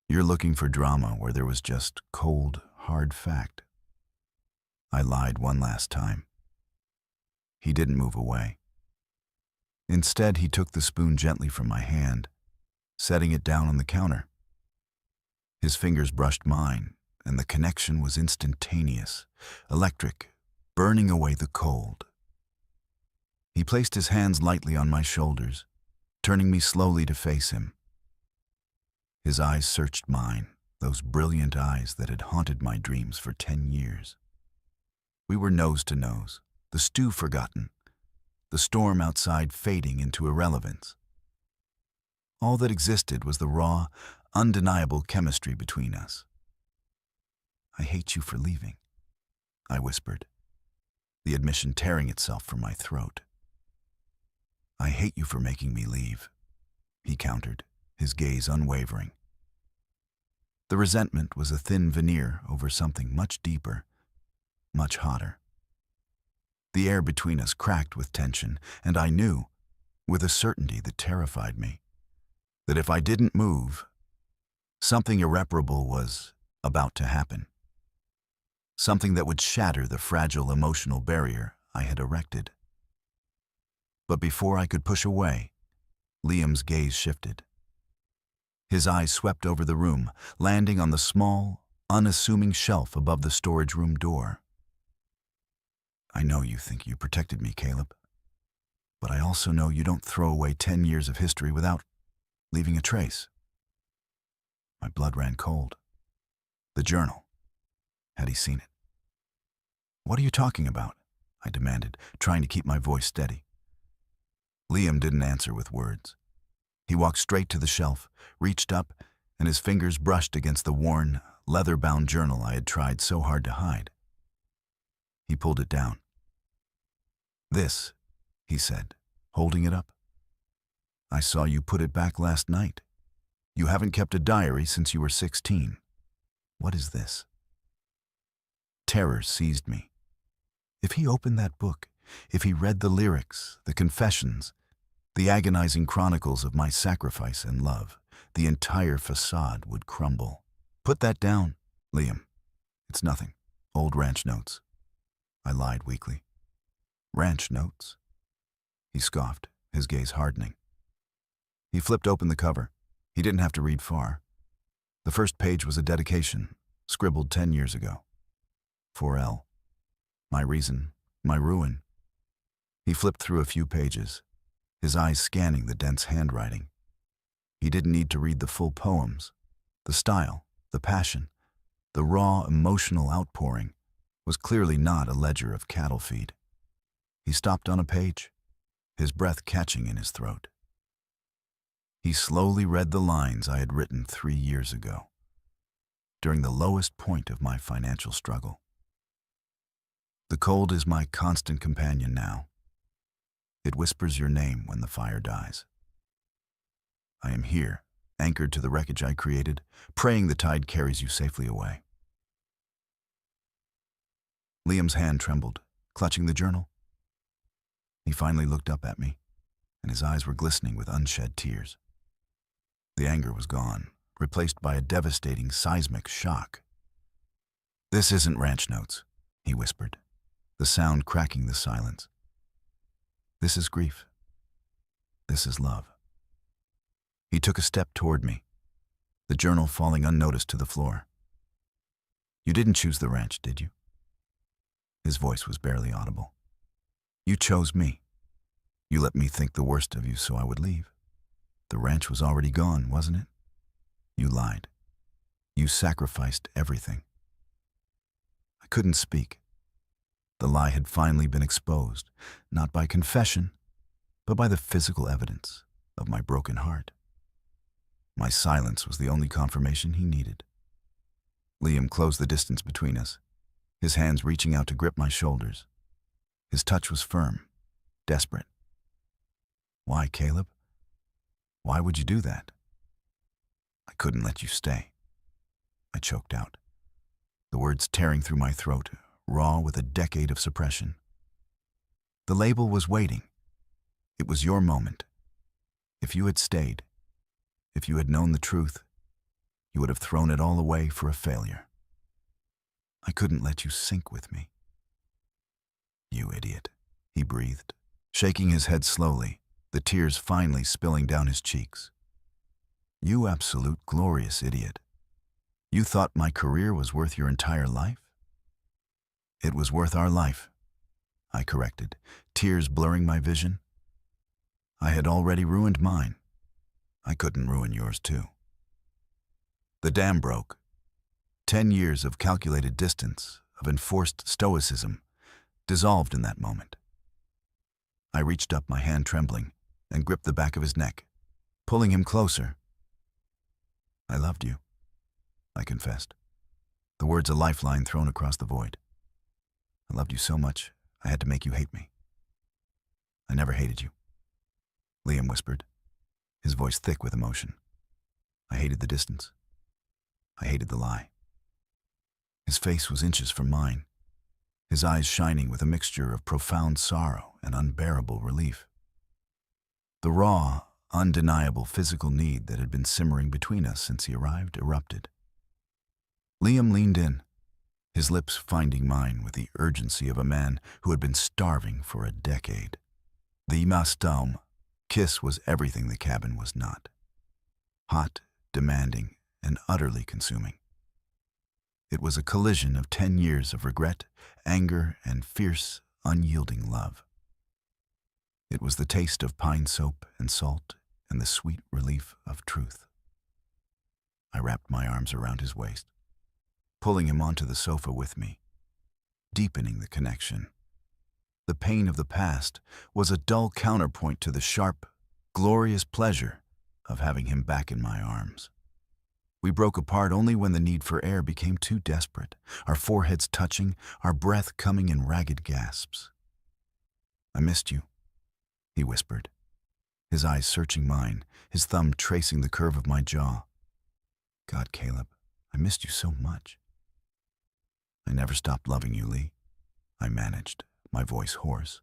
Speaker 1: You're looking for drama where there was just cold, hard fact. I lied one last time. He didn't move away. Instead, he took the spoon gently from my hand, setting it down on the counter. His fingers brushed mine, and the connection was instantaneous, electric, burning away the cold. He placed his hands lightly on my shoulders, turning me slowly to face him. His eyes searched mine, those brilliant eyes that had haunted my dreams for 10 years. We were nose to nose, the stew forgotten, the storm outside fading into irrelevance. All that existed was the raw, undeniable chemistry between us. I hate you for leaving, I whispered, the admission tearing itself from my throat. I hate you for making me leave, he countered, his gaze unwavering. The resentment was a thin veneer over something much deeper, much hotter. The air between us cracked with tension, and I knew, with a certainty that terrified me, that if I didn't move, something irreparable was about to happen. Something that would shatter the fragile emotional barrier I had erected. But before I could push away, Liam's gaze shifted. His eyes swept over the room, landing on the small, unassuming shelf above the storage room door. I know you think you protected me, Caleb, but I also know you don't throw away 10 years of history without leaving a trace. My blood ran cold. The journal. Had he seen it? What are you talking about? I demanded, trying to keep my voice steady. Liam didn't answer with words. He walked straight to the shelf, reached up, and his fingers brushed against the worn, leather-bound journal I had tried so hard to hide. He pulled it down. This, he said, holding it up. I saw you put it back last night. You haven't kept a diary since you were 16. What is this? Terror seized me. If he opened that book, if he read the lyrics, the confessions, the agonizing chronicles of my sacrifice and love, the entire facade would crumble. Put that down, Liam. It's nothing. Old ranch notes. I lied weakly. Ranch notes? He scoffed, his gaze hardening. He flipped open the cover. He didn't have to read far. The first page was a dedication, scribbled 10 years ago. 4L. My reason, my ruin. He flipped through a few pages, his eyes scanning the dense handwriting. He didn't need to read the full poems. The style, the passion, the raw emotional outpouring was clearly not a ledger of cattle feed. He stopped on a page, his breath catching in his throat. He slowly read the lines I had written 3 years ago, during the lowest point of my financial struggle. The cold is my constant companion now. It whispers your name when the fire dies. I am here, anchored to the wreckage I created, praying the tide carries you safely away. Liam's hand trembled, clutching the journal. He finally looked up at me, and his eyes were glistening with unshed tears. The anger was gone, replaced by a devastating seismic shock. "This isn't ranch notes," he whispered, the sound cracking the silence. "This is grief. This is love." He took a step toward me, the journal falling unnoticed to the floor. "You didn't choose the ranch, did you?" His voice was barely audible. "You chose me. You let me think the worst of you so I would leave. The ranch was already gone, wasn't it? You lied. You sacrificed everything." I couldn't speak. The lie had finally been exposed, not by confession, but by the physical evidence of my broken heart. My silence was the only confirmation he needed. Liam closed the distance between us, his hands reaching out to grip my shoulders. His touch was firm, desperate. "Why, Caleb? Why would you do that?" "I couldn't let you stay," I choked out, the words tearing through my throat, raw with a decade of suppression. "The label was waiting. It was your moment. If you had stayed, if you had known the truth, you would have thrown it all away for a failure. I couldn't let you sink with me." "You idiot," he breathed, shaking his head slowly, the tears finally spilling down his cheeks. "You absolute glorious idiot. You thought my career was worth your entire life?" "It was worth our life," I corrected, tears blurring my vision. "I had already ruined mine. I couldn't ruin yours too." The dam broke. 10 years of calculated distance, of enforced stoicism, dissolved in that moment. I reached up, my hand trembling, and gripped the back of his neck, pulling him closer. "I loved you," I confessed, the words a lifeline thrown across the void. "I loved you so much, I had to make you hate me." "I never hated you," Liam whispered, his voice thick with emotion. "I hated the distance. I hated the lie." His face was inches from mine, his eyes shining with a mixture of profound sorrow and unbearable relief. The raw, undeniable physical need that had been simmering between us since he arrived erupted. Liam leaned in, his lips finding mine with the urgency of a man who had been starving for a decade. The Mastom kiss was everything the cabin was not. Hot, demanding, and utterly consuming. It was a collision of 10 years of regret, anger, and fierce, unyielding love. It was the taste of pine soap and salt and the sweet relief of truth. I wrapped my arms around his waist, pulling him onto the sofa with me, deepening the connection. The pain of the past was a dull counterpoint to the sharp, glorious pleasure of having him back in my arms. We broke apart only when the need for air became too desperate, our foreheads touching, our breath coming in ragged gasps. "I missed you," he whispered, his eyes searching mine, his thumb tracing the curve of my jaw. "God, Caleb, I missed you so much." "I never stopped loving you, Lee," I managed, my voice hoarse.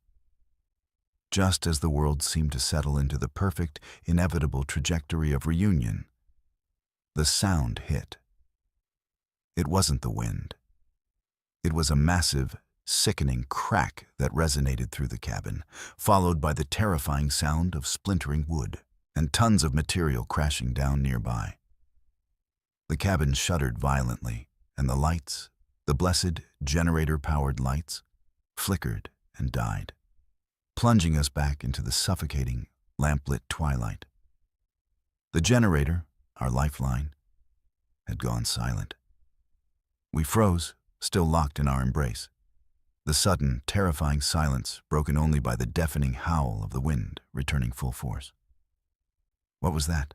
Speaker 1: Just as the world seemed to settle into the perfect, inevitable trajectory of reunion, the sound hit. It wasn't the wind. It was a massive, sickening crack that resonated through the cabin, followed by the terrifying sound of splintering wood and tons of material crashing down nearby. The cabin shuddered violently, and the lights, the blessed generator-powered lights, flickered and died, plunging us back into the suffocating, lamplit twilight. The generator, our lifeline, had gone silent. We froze, still locked in our embrace, the sudden, terrifying silence broken only by the deafening howl of the wind returning full force. "What was that?"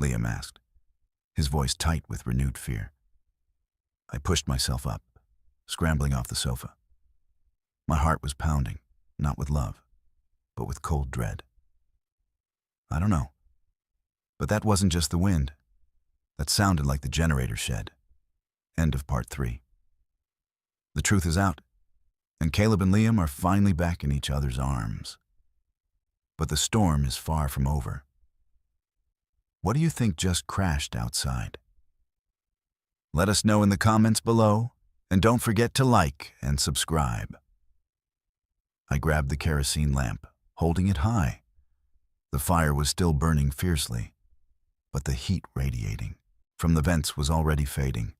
Speaker 1: Liam asked, his voice tight with renewed fear. I pushed myself up, scrambling off the sofa. My heart was pounding, not with love, but with cold dread. I don't know. But that wasn't just the wind. That sounded like the generator shed. End of part 3. The truth is out, and Caleb and Liam are finally back in each other's arms. But the storm is far from over. What do you think just crashed outside? Let us know in the comments below, and don't forget to like and subscribe. I grabbed the kerosene lamp, holding it high. The fire was still burning fiercely, but the heat radiating from the vents was already fading.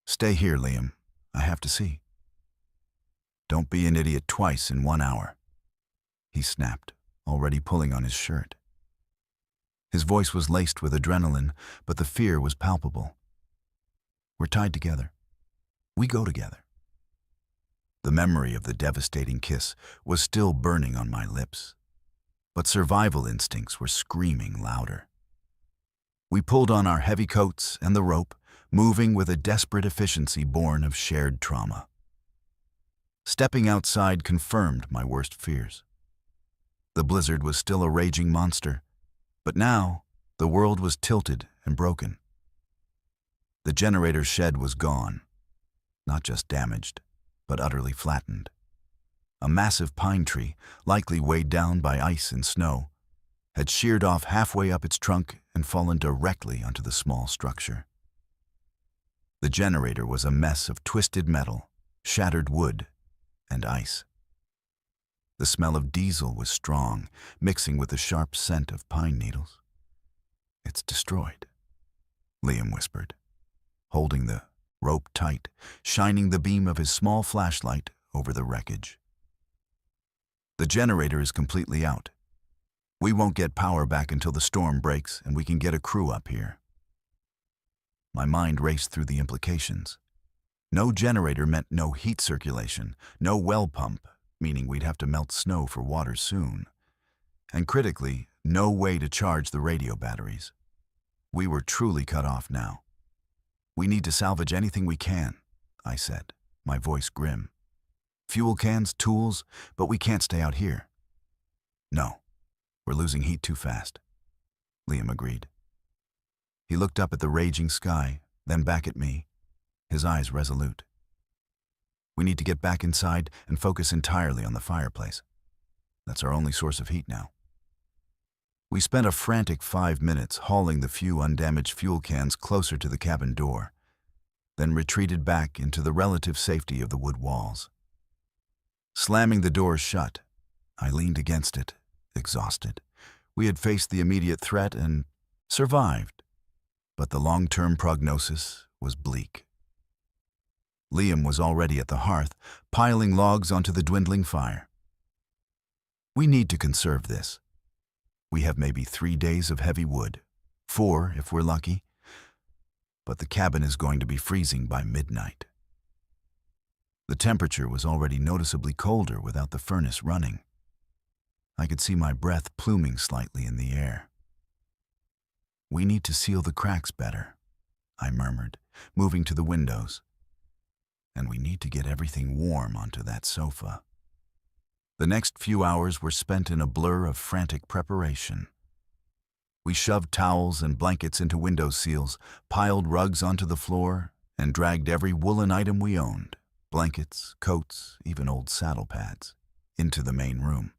Speaker 1: Stay here, Liam. I have to see. Don't be an idiot twice in 1 hour. He snapped, already pulling on his shirt. His voice was laced with adrenaline, but the fear was palpable. We're tied together. We go together. The memory of the devastating kiss was still burning on my lips, but survival instincts were screaming louder. We pulled on our heavy coats and the rope, moving with a desperate efficiency born of shared trauma. Stepping outside confirmed my worst fears. The blizzard was still a raging monster, but now the world was tilted and broken. The generator shed was gone, not just damaged, but utterly flattened. A massive pine tree, likely weighed down by ice and snow, had sheared off halfway up its trunk and fallen directly onto the small structure. The generator was a mess of twisted metal, shattered wood, and ice. The smell of diesel was strong, mixing with the sharp scent of pine needles. "It's destroyed," Liam whispered, holding the rope tight, shining the beam of his small flashlight over the wreckage. "The generator is completely out. We won't get power back until the storm breaks and we can get a crew up here." My mind raced through the implications. No generator meant no heat circulation, no well pump, meaning we'd have to melt snow for water soon, and critically, no way to charge the radio batteries. We were truly cut off now. "We need to salvage anything we can," I said, my voice grim. "Fuel cans, tools, but we can't stay out here." "No, we're losing heat too fast," Liam agreed. He looked up at the raging sky, then back at me, his eyes resolute. "We need to get back inside and focus entirely on the fireplace. That's our only source of heat now." We spent a frantic 5 minutes hauling the few undamaged fuel cans closer to the cabin door, then retreated back into the relative safety of the wood walls. Slamming the door shut, I leaned against it, exhausted. We had faced the immediate threat and survived, but the long-term prognosis was bleak. Liam was already at the hearth, piling logs onto the dwindling fire. "We need to conserve this. We have maybe 3 days of heavy wood, 4 if we're lucky, but the cabin is going to be freezing by midnight." The temperature was already noticeably colder without the furnace running. I could see my breath pluming slightly in the air. "We need to seal the cracks better," I murmured, moving to the windows. "And we need to get everything warm onto that sofa." The next few hours were spent in a blur of frantic preparation. We shoved towels and blankets into window seals, piled rugs onto the floor, and dragged every woolen item we owned, blankets, coats, even old saddle pads, into the main room.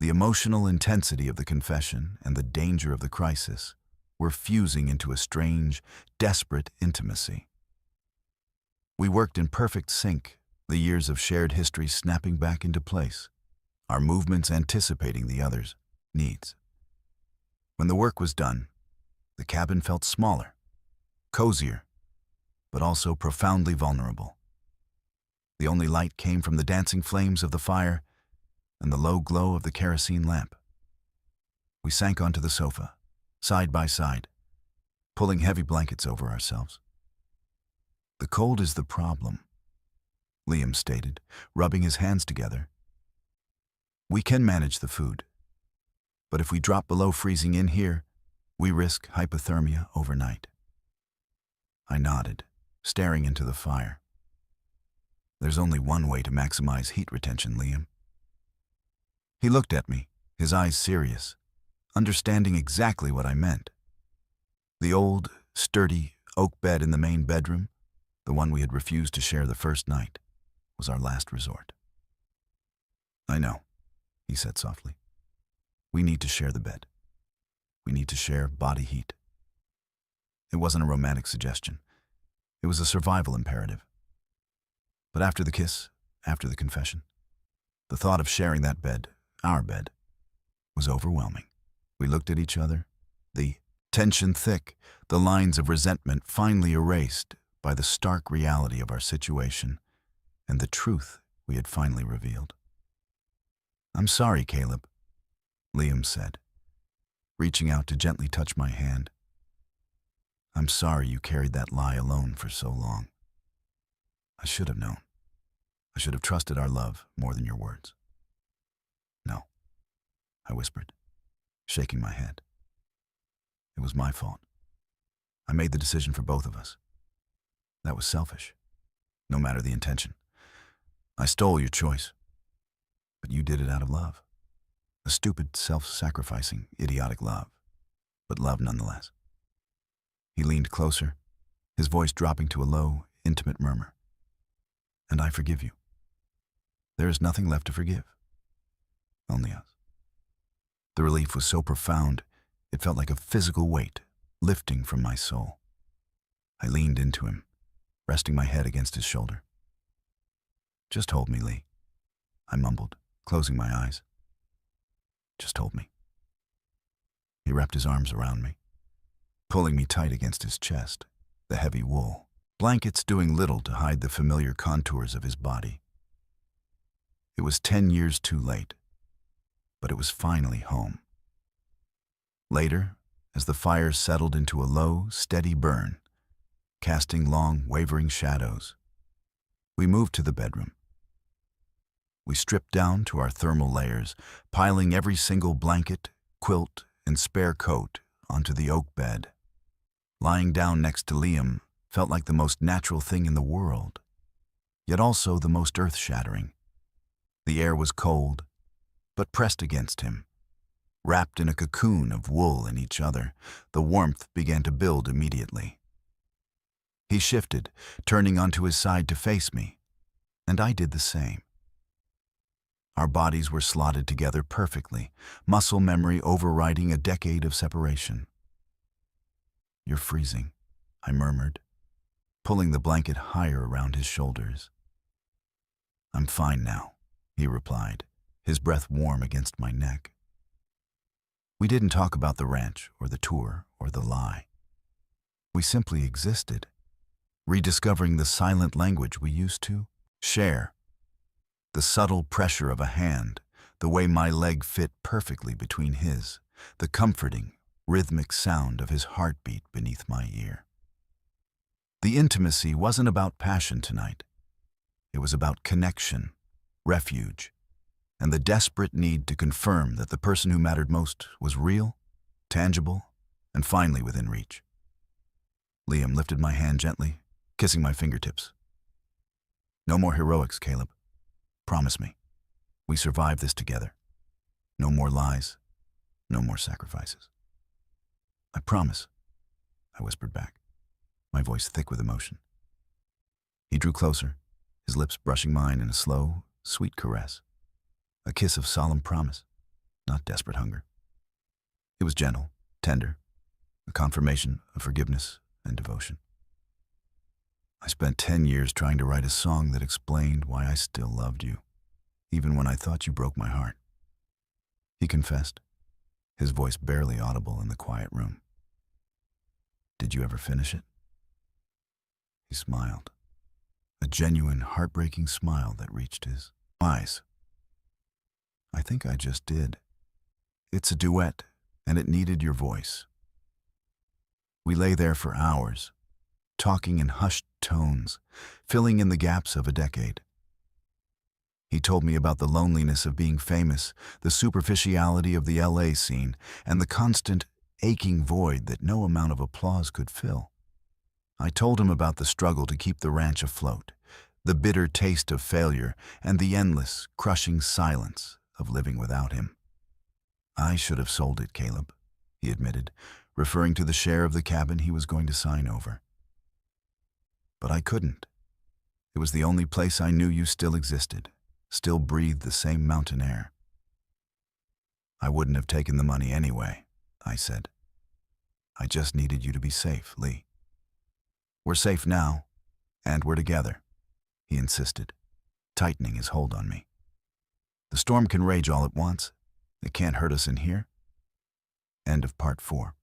Speaker 1: The emotional intensity of the confession and the danger of the crisis were fusing into a strange, desperate intimacy. We worked in perfect sync, the years of shared history snapping back into place, our movements anticipating the other's needs. When the work was done, the cabin felt smaller, cozier, but also profoundly vulnerable. The only light came from the dancing flames of the fire and the low glow of the kerosene lamp. We sank onto the sofa, side by side, pulling heavy blankets over ourselves. "The cold is the problem," Liam stated, rubbing his hands together. "We can manage the food, but if we drop below freezing in here, we risk hypothermia overnight." I nodded, staring into the fire. "There's only one way to maximize heat retention, Liam. He looked at me, his eyes serious, understanding exactly what I meant. The old, sturdy oak bed in the main bedroom, the one we had refused to share the first night, was our last resort. "I know," he said softly. "We need to share the bed. We need to share body heat." It wasn't a romantic suggestion. It was a survival imperative. But after the kiss, after the confession, the thought of sharing that bed, our bed, was overwhelming. We looked at each other, the tension thick, the lines of resentment finally erased by the stark reality of our situation and the truth we had finally revealed. "I'm sorry, Caleb," Liam said, reaching out to gently touch my hand. "I'm sorry you carried that lie alone for so long. I should have known. I should have trusted our love more than your words." "No," I whispered, shaking my head. "It was my fault. I made the decision for both of us. That was selfish, no matter the intention. I stole your choice. But you did it out of love. A stupid, self-sacrificing, idiotic love. But love nonetheless." He leaned closer, his voice dropping to a low, intimate murmur. "And I forgive you. There is nothing left to forgive. Only us." The relief was so profound, it felt like a physical weight lifting from my soul. I leaned into him, resting my head against his shoulder. "Just hold me, Lee," I mumbled, closing my eyes. "Just hold me." He wrapped his arms around me, pulling me tight against his chest, the heavy wool, blankets doing little to hide the familiar contours of his body. It was 10 years too late, but it was finally home. Later, as the fire settled into a low, steady burn, casting long, wavering shadows, we moved to the bedroom. We stripped down to our thermal layers, piling every single blanket, quilt, and spare coat onto the oak bed. Lying down next to Liam felt like the most natural thing in the world, yet also the most earth-shattering. The air was cold, but pressed against him. Wrapped in a cocoon of wool in each other, the warmth began to build immediately. He shifted, turning onto his side to face me, and I did the same. Our bodies were slotted together perfectly, muscle memory overriding a decade of separation. "You're freezing," I murmured, pulling the blanket higher around his shoulders. "I'm fine now," he replied, his breath warm against my neck. We didn't talk about the ranch or the tour or the lie. We simply existed, rediscovering the silent language we used to share. The subtle pressure of a hand, the way my leg fit perfectly between his, the comforting, rhythmic sound of his heartbeat beneath my ear. The intimacy wasn't about passion tonight. It was about connection, refuge, and the desperate need to confirm that the person who mattered most was real, tangible, and finally within reach. Liam lifted my hand gently, kissing my fingertips. "No more heroics, Caleb. Promise me. We survive this together. No more lies, no more sacrifices." "I promise," I whispered back, my voice thick with emotion. He drew closer, his lips brushing mine in a slow, sweet caress. A kiss of solemn promise, not desperate hunger. It was gentle, tender, a confirmation of forgiveness and devotion. I spent 10 years trying to write a song that explained why I still loved you, even when I thought you broke my heart. He confessed, his voice barely audible in the quiet room. "Did you ever finish it?" He smiled, a genuine, heartbreaking smile that reached his eyes. "I think I just did. It's a duet, and it needed your voice." We lay there for hours, talking in hushed tones, filling in the gaps of a decade. He told me about the loneliness of being famous, the superficiality of the LA scene, and the constant, aching void that no amount of applause could fill. I told him about the struggle to keep the ranch afloat, the bitter taste of failure, and the endless, crushing silence of living without him. I should have sold it, Caleb, he admitted, referring to the share of the cabin he was going to sign over. But I couldn't. It was the only place I knew you still existed, still breathed the same mountain air. I wouldn't have taken the money anyway, I said. I just needed you to be safe, Lee. We're safe now, and we're together, he insisted, tightening his hold on me. The storm can rage all it wants. It can't hurt us in here. End of part 4.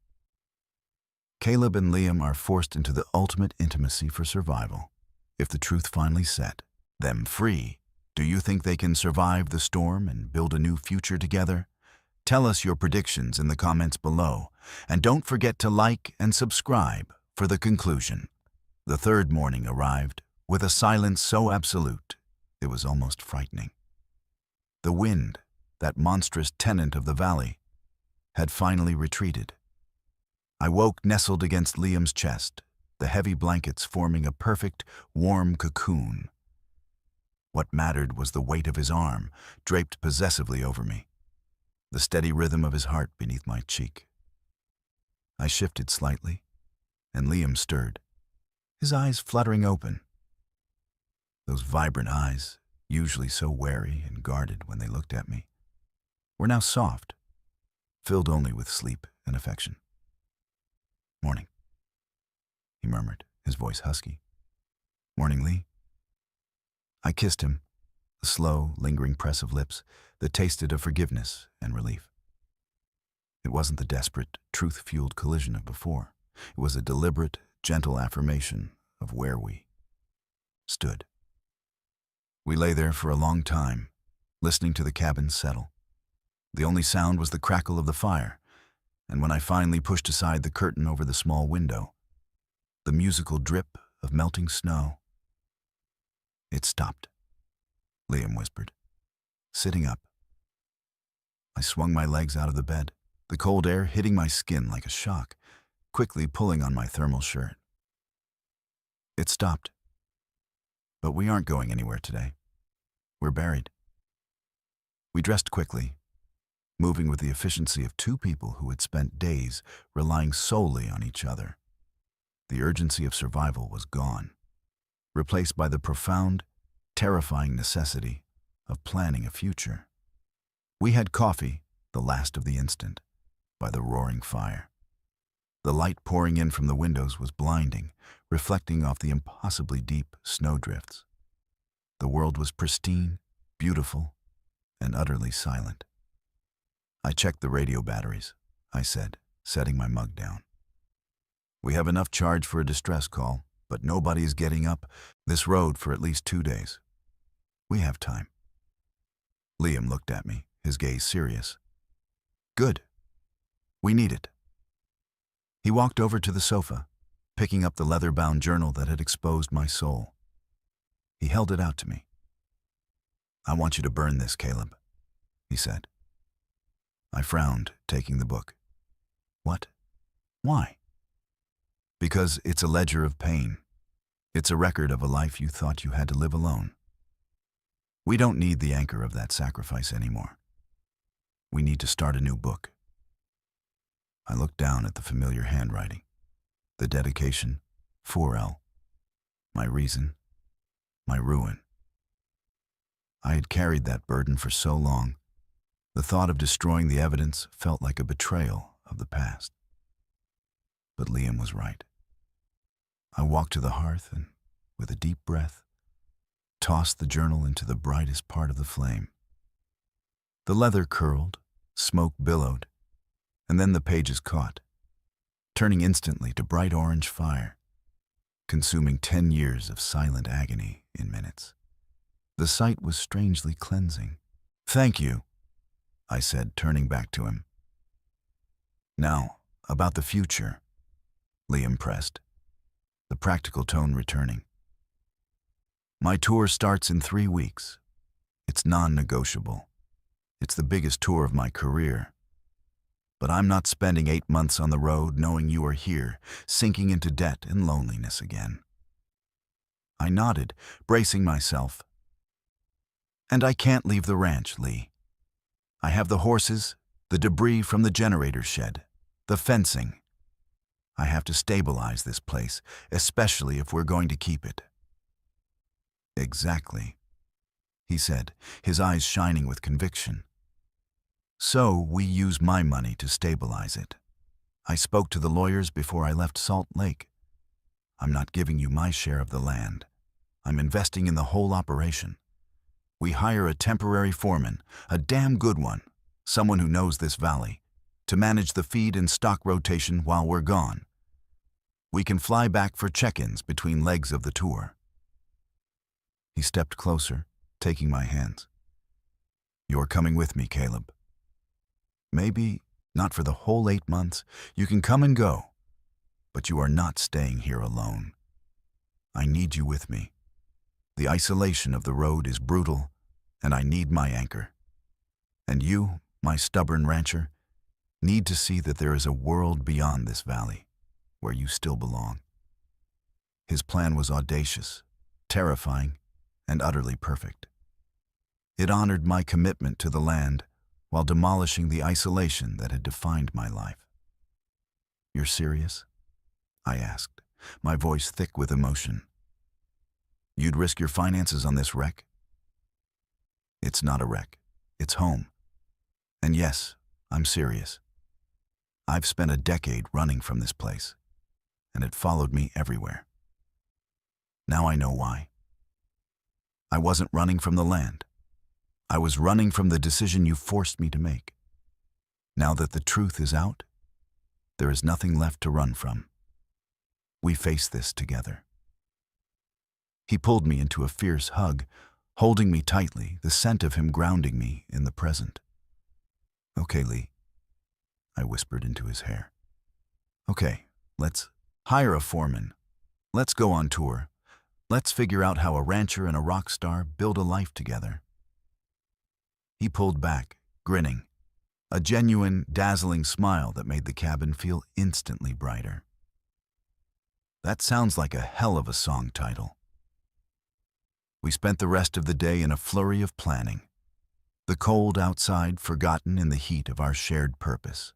Speaker 1: Caleb and Liam are forced into the ultimate intimacy for survival. If the truth finally set them free, do you think they can survive the storm and build a new future together? Tell us your predictions in the comments below, and don't forget to like and subscribe for the conclusion. The third morning arrived with a silence so absolute it was almost frightening. The wind, that monstrous tenant of the valley, had finally retreated. I woke nestled against Liam's chest, the heavy blankets forming a perfect, warm cocoon. What mattered was the weight of his arm, draped possessively over me, the steady rhythm of his heart beneath my cheek. I shifted slightly, and Liam stirred, his eyes fluttering open. Those vibrant eyes, usually so wary and guarded when they looked at me, were now soft, filled only with sleep and affection. "Morning," he murmured, his voice husky. "Morning, Lee." I kissed him, a slow, lingering press of lips that tasted of forgiveness and relief. It wasn't the desperate, truth-fueled collision of before. It was a deliberate, gentle affirmation of where we stood. We lay there for a long time, listening to the cabin settle. The only sound was the crackle of the fire, and when I finally pushed aside the curtain over the small window, the musical drip of melting snow. "It stopped," Liam whispered, sitting up. I swung my legs out of the bed, the cold air hitting my skin like a shock, quickly pulling on my thermal shirt. "It stopped. But we aren't going anywhere today. We're buried." We dressed quickly, moving with the efficiency of two people who had spent days relying solely on each other. The urgency of survival was gone, replaced by the profound, terrifying necessity of planning a future. We had coffee, the last of the instant, by the roaring fire. The light pouring in from the windows was blinding, reflecting off the impossibly deep snowdrifts. The world was pristine, beautiful, and utterly silent. "I checked the radio batteries," I said, setting my mug down. "We have enough charge for a distress call, but nobody is getting up this road for at least 2 days. We have time." Liam looked at me, his gaze serious. "Good. We need it." He walked over to the sofa, picking up the leather-bound journal that had exposed my soul. He held it out to me. "I want you to burn this, Caleb," he said. I frowned, taking the book. "What? Why?" "Because it's a ledger of pain. It's a record of a life you thought you had to live alone. We don't need the anchor of that sacrifice anymore. We need to start a new book." I looked down at the familiar handwriting. The dedication, 4L. My reason, my ruin. I had carried that burden for so long. The thought of destroying the evidence felt like a betrayal of the past. But Liam was right. I walked to the hearth and, with a deep breath, tossed the journal into the brightest part of the flame. The leather curled, smoke billowed, and then the pages caught, turning instantly to bright orange fire, consuming 10 years of silent agony in minutes. The sight was strangely cleansing. "Thank you," I said, turning back to him. "Now, about the future," Liam pressed, the practical tone returning. "My tour starts in 3 weeks. It's non-negotiable. It's the biggest tour of my career. But I'm not spending 8 months on the road knowing you are here, sinking into debt and loneliness again." I nodded, bracing myself. "And I can't leave the ranch, Lee. I have the horses, the debris from the generator shed, the fencing. I have to stabilize this place, especially if we're going to keep it." "Exactly," he said, his eyes shining with conviction. "So we use my money to stabilize it. I spoke to the lawyers before I left Salt Lake. I'm not giving you my share of the land. I'm investing in the whole operation. We hire a temporary foreman, a damn good one, someone who knows this valley, to manage the feed and stock rotation while we're gone. We can fly back for check-ins between legs of the tour." He stepped closer, taking my hands. "You're coming with me, Caleb. Maybe not for the whole 8 months. You can come and go, but you are not staying here alone. I need you with me. The isolation of the road is brutal, and I need my anchor. And you, my stubborn rancher, need to see that there is a world beyond this valley, where you still belong." His plan was audacious, terrifying, and utterly perfect. It honored my commitment to the land while demolishing the isolation that had defined my life. "You're serious?" I asked, my voice thick with emotion. "You'd risk your finances on this wreck?" "It's not a wreck. It's home. And yes, I'm serious. I've spent a decade running from this place, and it followed me everywhere. Now I know why. I wasn't running from the land. I was running from the decision you forced me to make. Now that the truth is out, there is nothing left to run from. We face this together." He pulled me into a fierce hug, holding me tightly, the scent of him grounding me in the present. "Okay, Lee," I whispered into his hair. "Okay, let's hire a foreman. Let's go on tour. Let's figure out how a rancher and a rock star build a life together." He pulled back, grinning, a genuine, dazzling smile that made the cabin feel instantly brighter. That sounds like a hell of a song title. We spent the rest of the day in a flurry of planning, the cold outside forgotten in the heat of our shared purpose.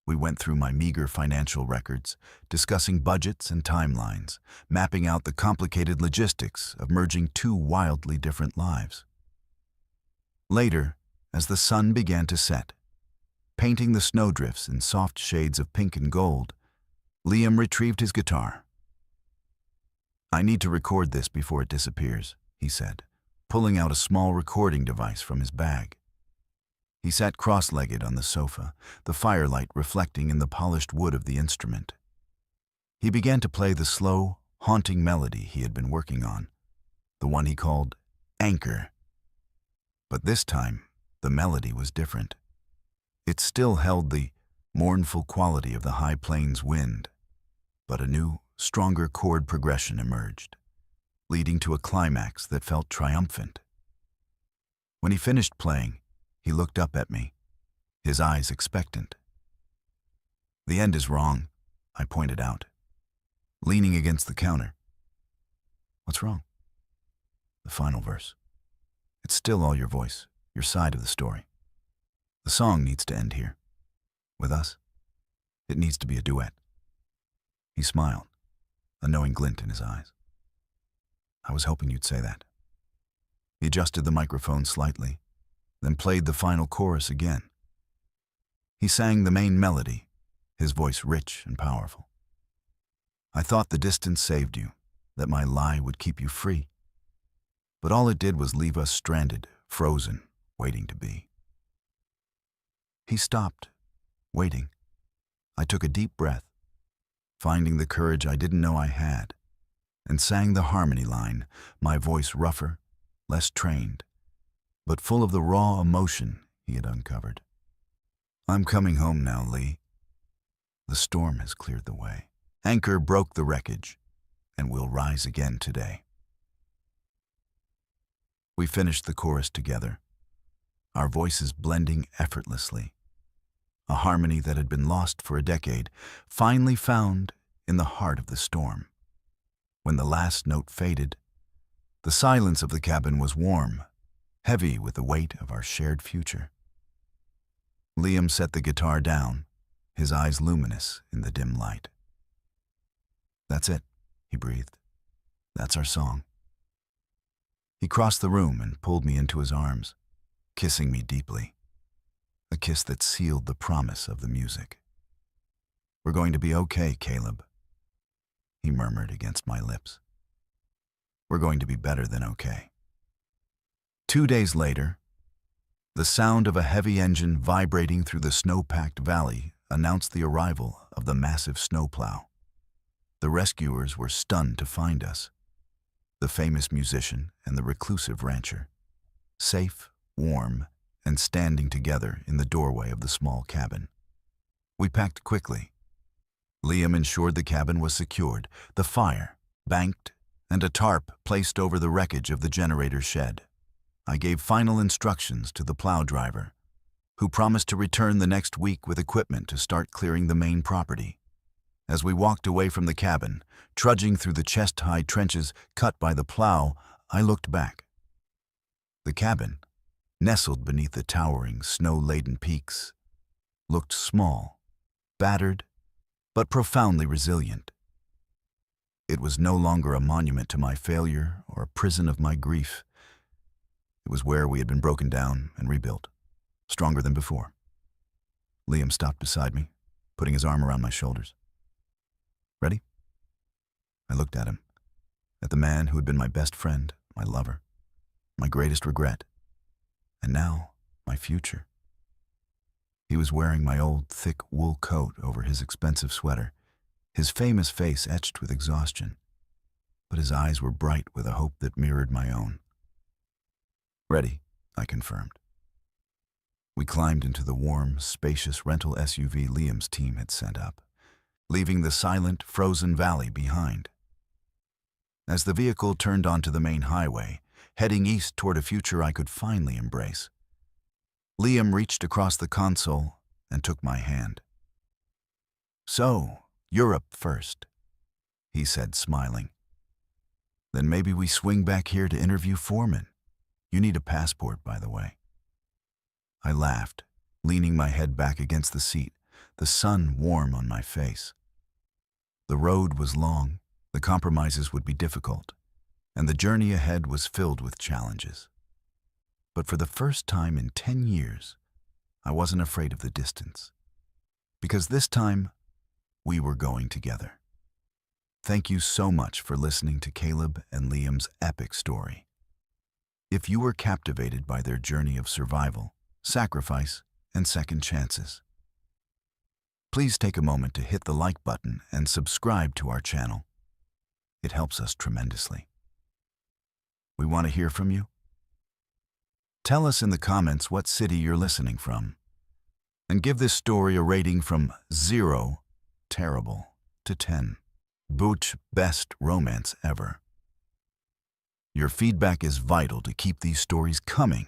Speaker 1: We went through my meager financial records, discussing budgets and timelines, mapping out the complicated logistics of merging two wildly different lives. Later, as the sun began to set, painting the snowdrifts in soft shades of pink and gold, Liam retrieved his guitar. "I need to record this before it disappears," he said, pulling out a small recording device from his bag. He sat cross-legged on the sofa, the firelight reflecting in the polished wood of the instrument. He began to play the slow, haunting melody he had been working on, the one he called Anchor. But this time, the melody was different. It still held the mournful quality of the high plains wind, but a new, stronger chord progression emerged, leading to a climax that felt triumphant. When he finished playing, he looked up at me, his eyes expectant. "The end is wrong," I pointed out, leaning against the counter. "What's wrong?" "The final verse. It's still all your voice, your side of the story. The song needs to end here. With us. It needs to be a duet." He smiled, a knowing glint in his eyes. "I was hoping you'd say that." He adjusted the microphone slightly, then played the final chorus again. He sang the main melody, his voice rich and powerful. "I thought the distance saved you, that my lie would keep you free. But all it did was leave us stranded, frozen, waiting to be." He stopped, waiting. I took a deep breath, finding the courage I didn't know I had, and sang the harmony line, my voice rougher, less trained, but full of the raw emotion he had uncovered. "I'm coming home now, Lee. The storm has cleared the way. Anchor broke the wreckage, and we'll rise again today." We finished the chorus together, our voices blending effortlessly. A harmony that had been lost for a decade, finally found in the heart of the storm. When the last note faded, the silence of the cabin was warm, heavy with the weight of our shared future. Liam set the guitar down, his eyes luminous in the dim light. "That's it," he breathed. "That's our song." He crossed the room and pulled me into his arms, kissing me deeply, a kiss that sealed the promise of the music. "We're going to be okay, Caleb," he murmured against my lips. "We're going to be better than okay." 2 days later, the sound of a heavy engine vibrating through the snow-packed valley announced the arrival of the massive snowplow. The rescuers were stunned to find us, the famous musician and the reclusive rancher, safe, warm, and standing together in the doorway of the small cabin. We packed quickly. Liam ensured the cabin was secured, the fire banked, and a tarp placed over the wreckage of the generator shed. I gave final instructions to the plow driver, who promised to return the next week with equipment to start clearing the main property. As we walked away from the cabin, trudging through the chest-high trenches cut by the plow, I looked back. The cabin, nestled beneath the towering, snow-laden peaks, looked small, battered, but profoundly resilient. It was no longer a monument to my failure or a prison of my grief. It was where we had been broken down and rebuilt, stronger than before. Liam stopped beside me, putting his arm around my shoulders. "Ready?" I looked at him, at the man who had been my best friend, my lover, my greatest regret, and now my future. He was wearing my old, thick wool coat over his expensive sweater, his famous face etched with exhaustion, but his eyes were bright with a hope that mirrored my own. "Ready," I confirmed. We climbed into the warm, spacious rental SUV Liam's team had sent up, leaving the silent, frozen valley behind. As the vehicle turned onto the main highway, heading east toward a future I could finally embrace, Liam reached across the console and took my hand. "So, Europe first," he said, smiling. "Then maybe we swing back here to interview foreman. You need a passport, by the way." I laughed, leaning my head back against the seat, the sun warm on my face. The road was long, the compromises would be difficult, and the journey ahead was filled with challenges. But for the first time in 10 years, I wasn't afraid of the distance. Because this time, we were going together. Thank you so much for listening to Caleb and Liam's epic story. If you were captivated by their journey of survival, sacrifice, and second chances, please take a moment to hit the like button and subscribe to our channel. It helps us tremendously. We want to hear from you. Tell us in the comments what city you're listening from, and give this story a rating from 0, terrible, to 10, Butch, best romance ever. Your feedback is vital to keep these stories coming.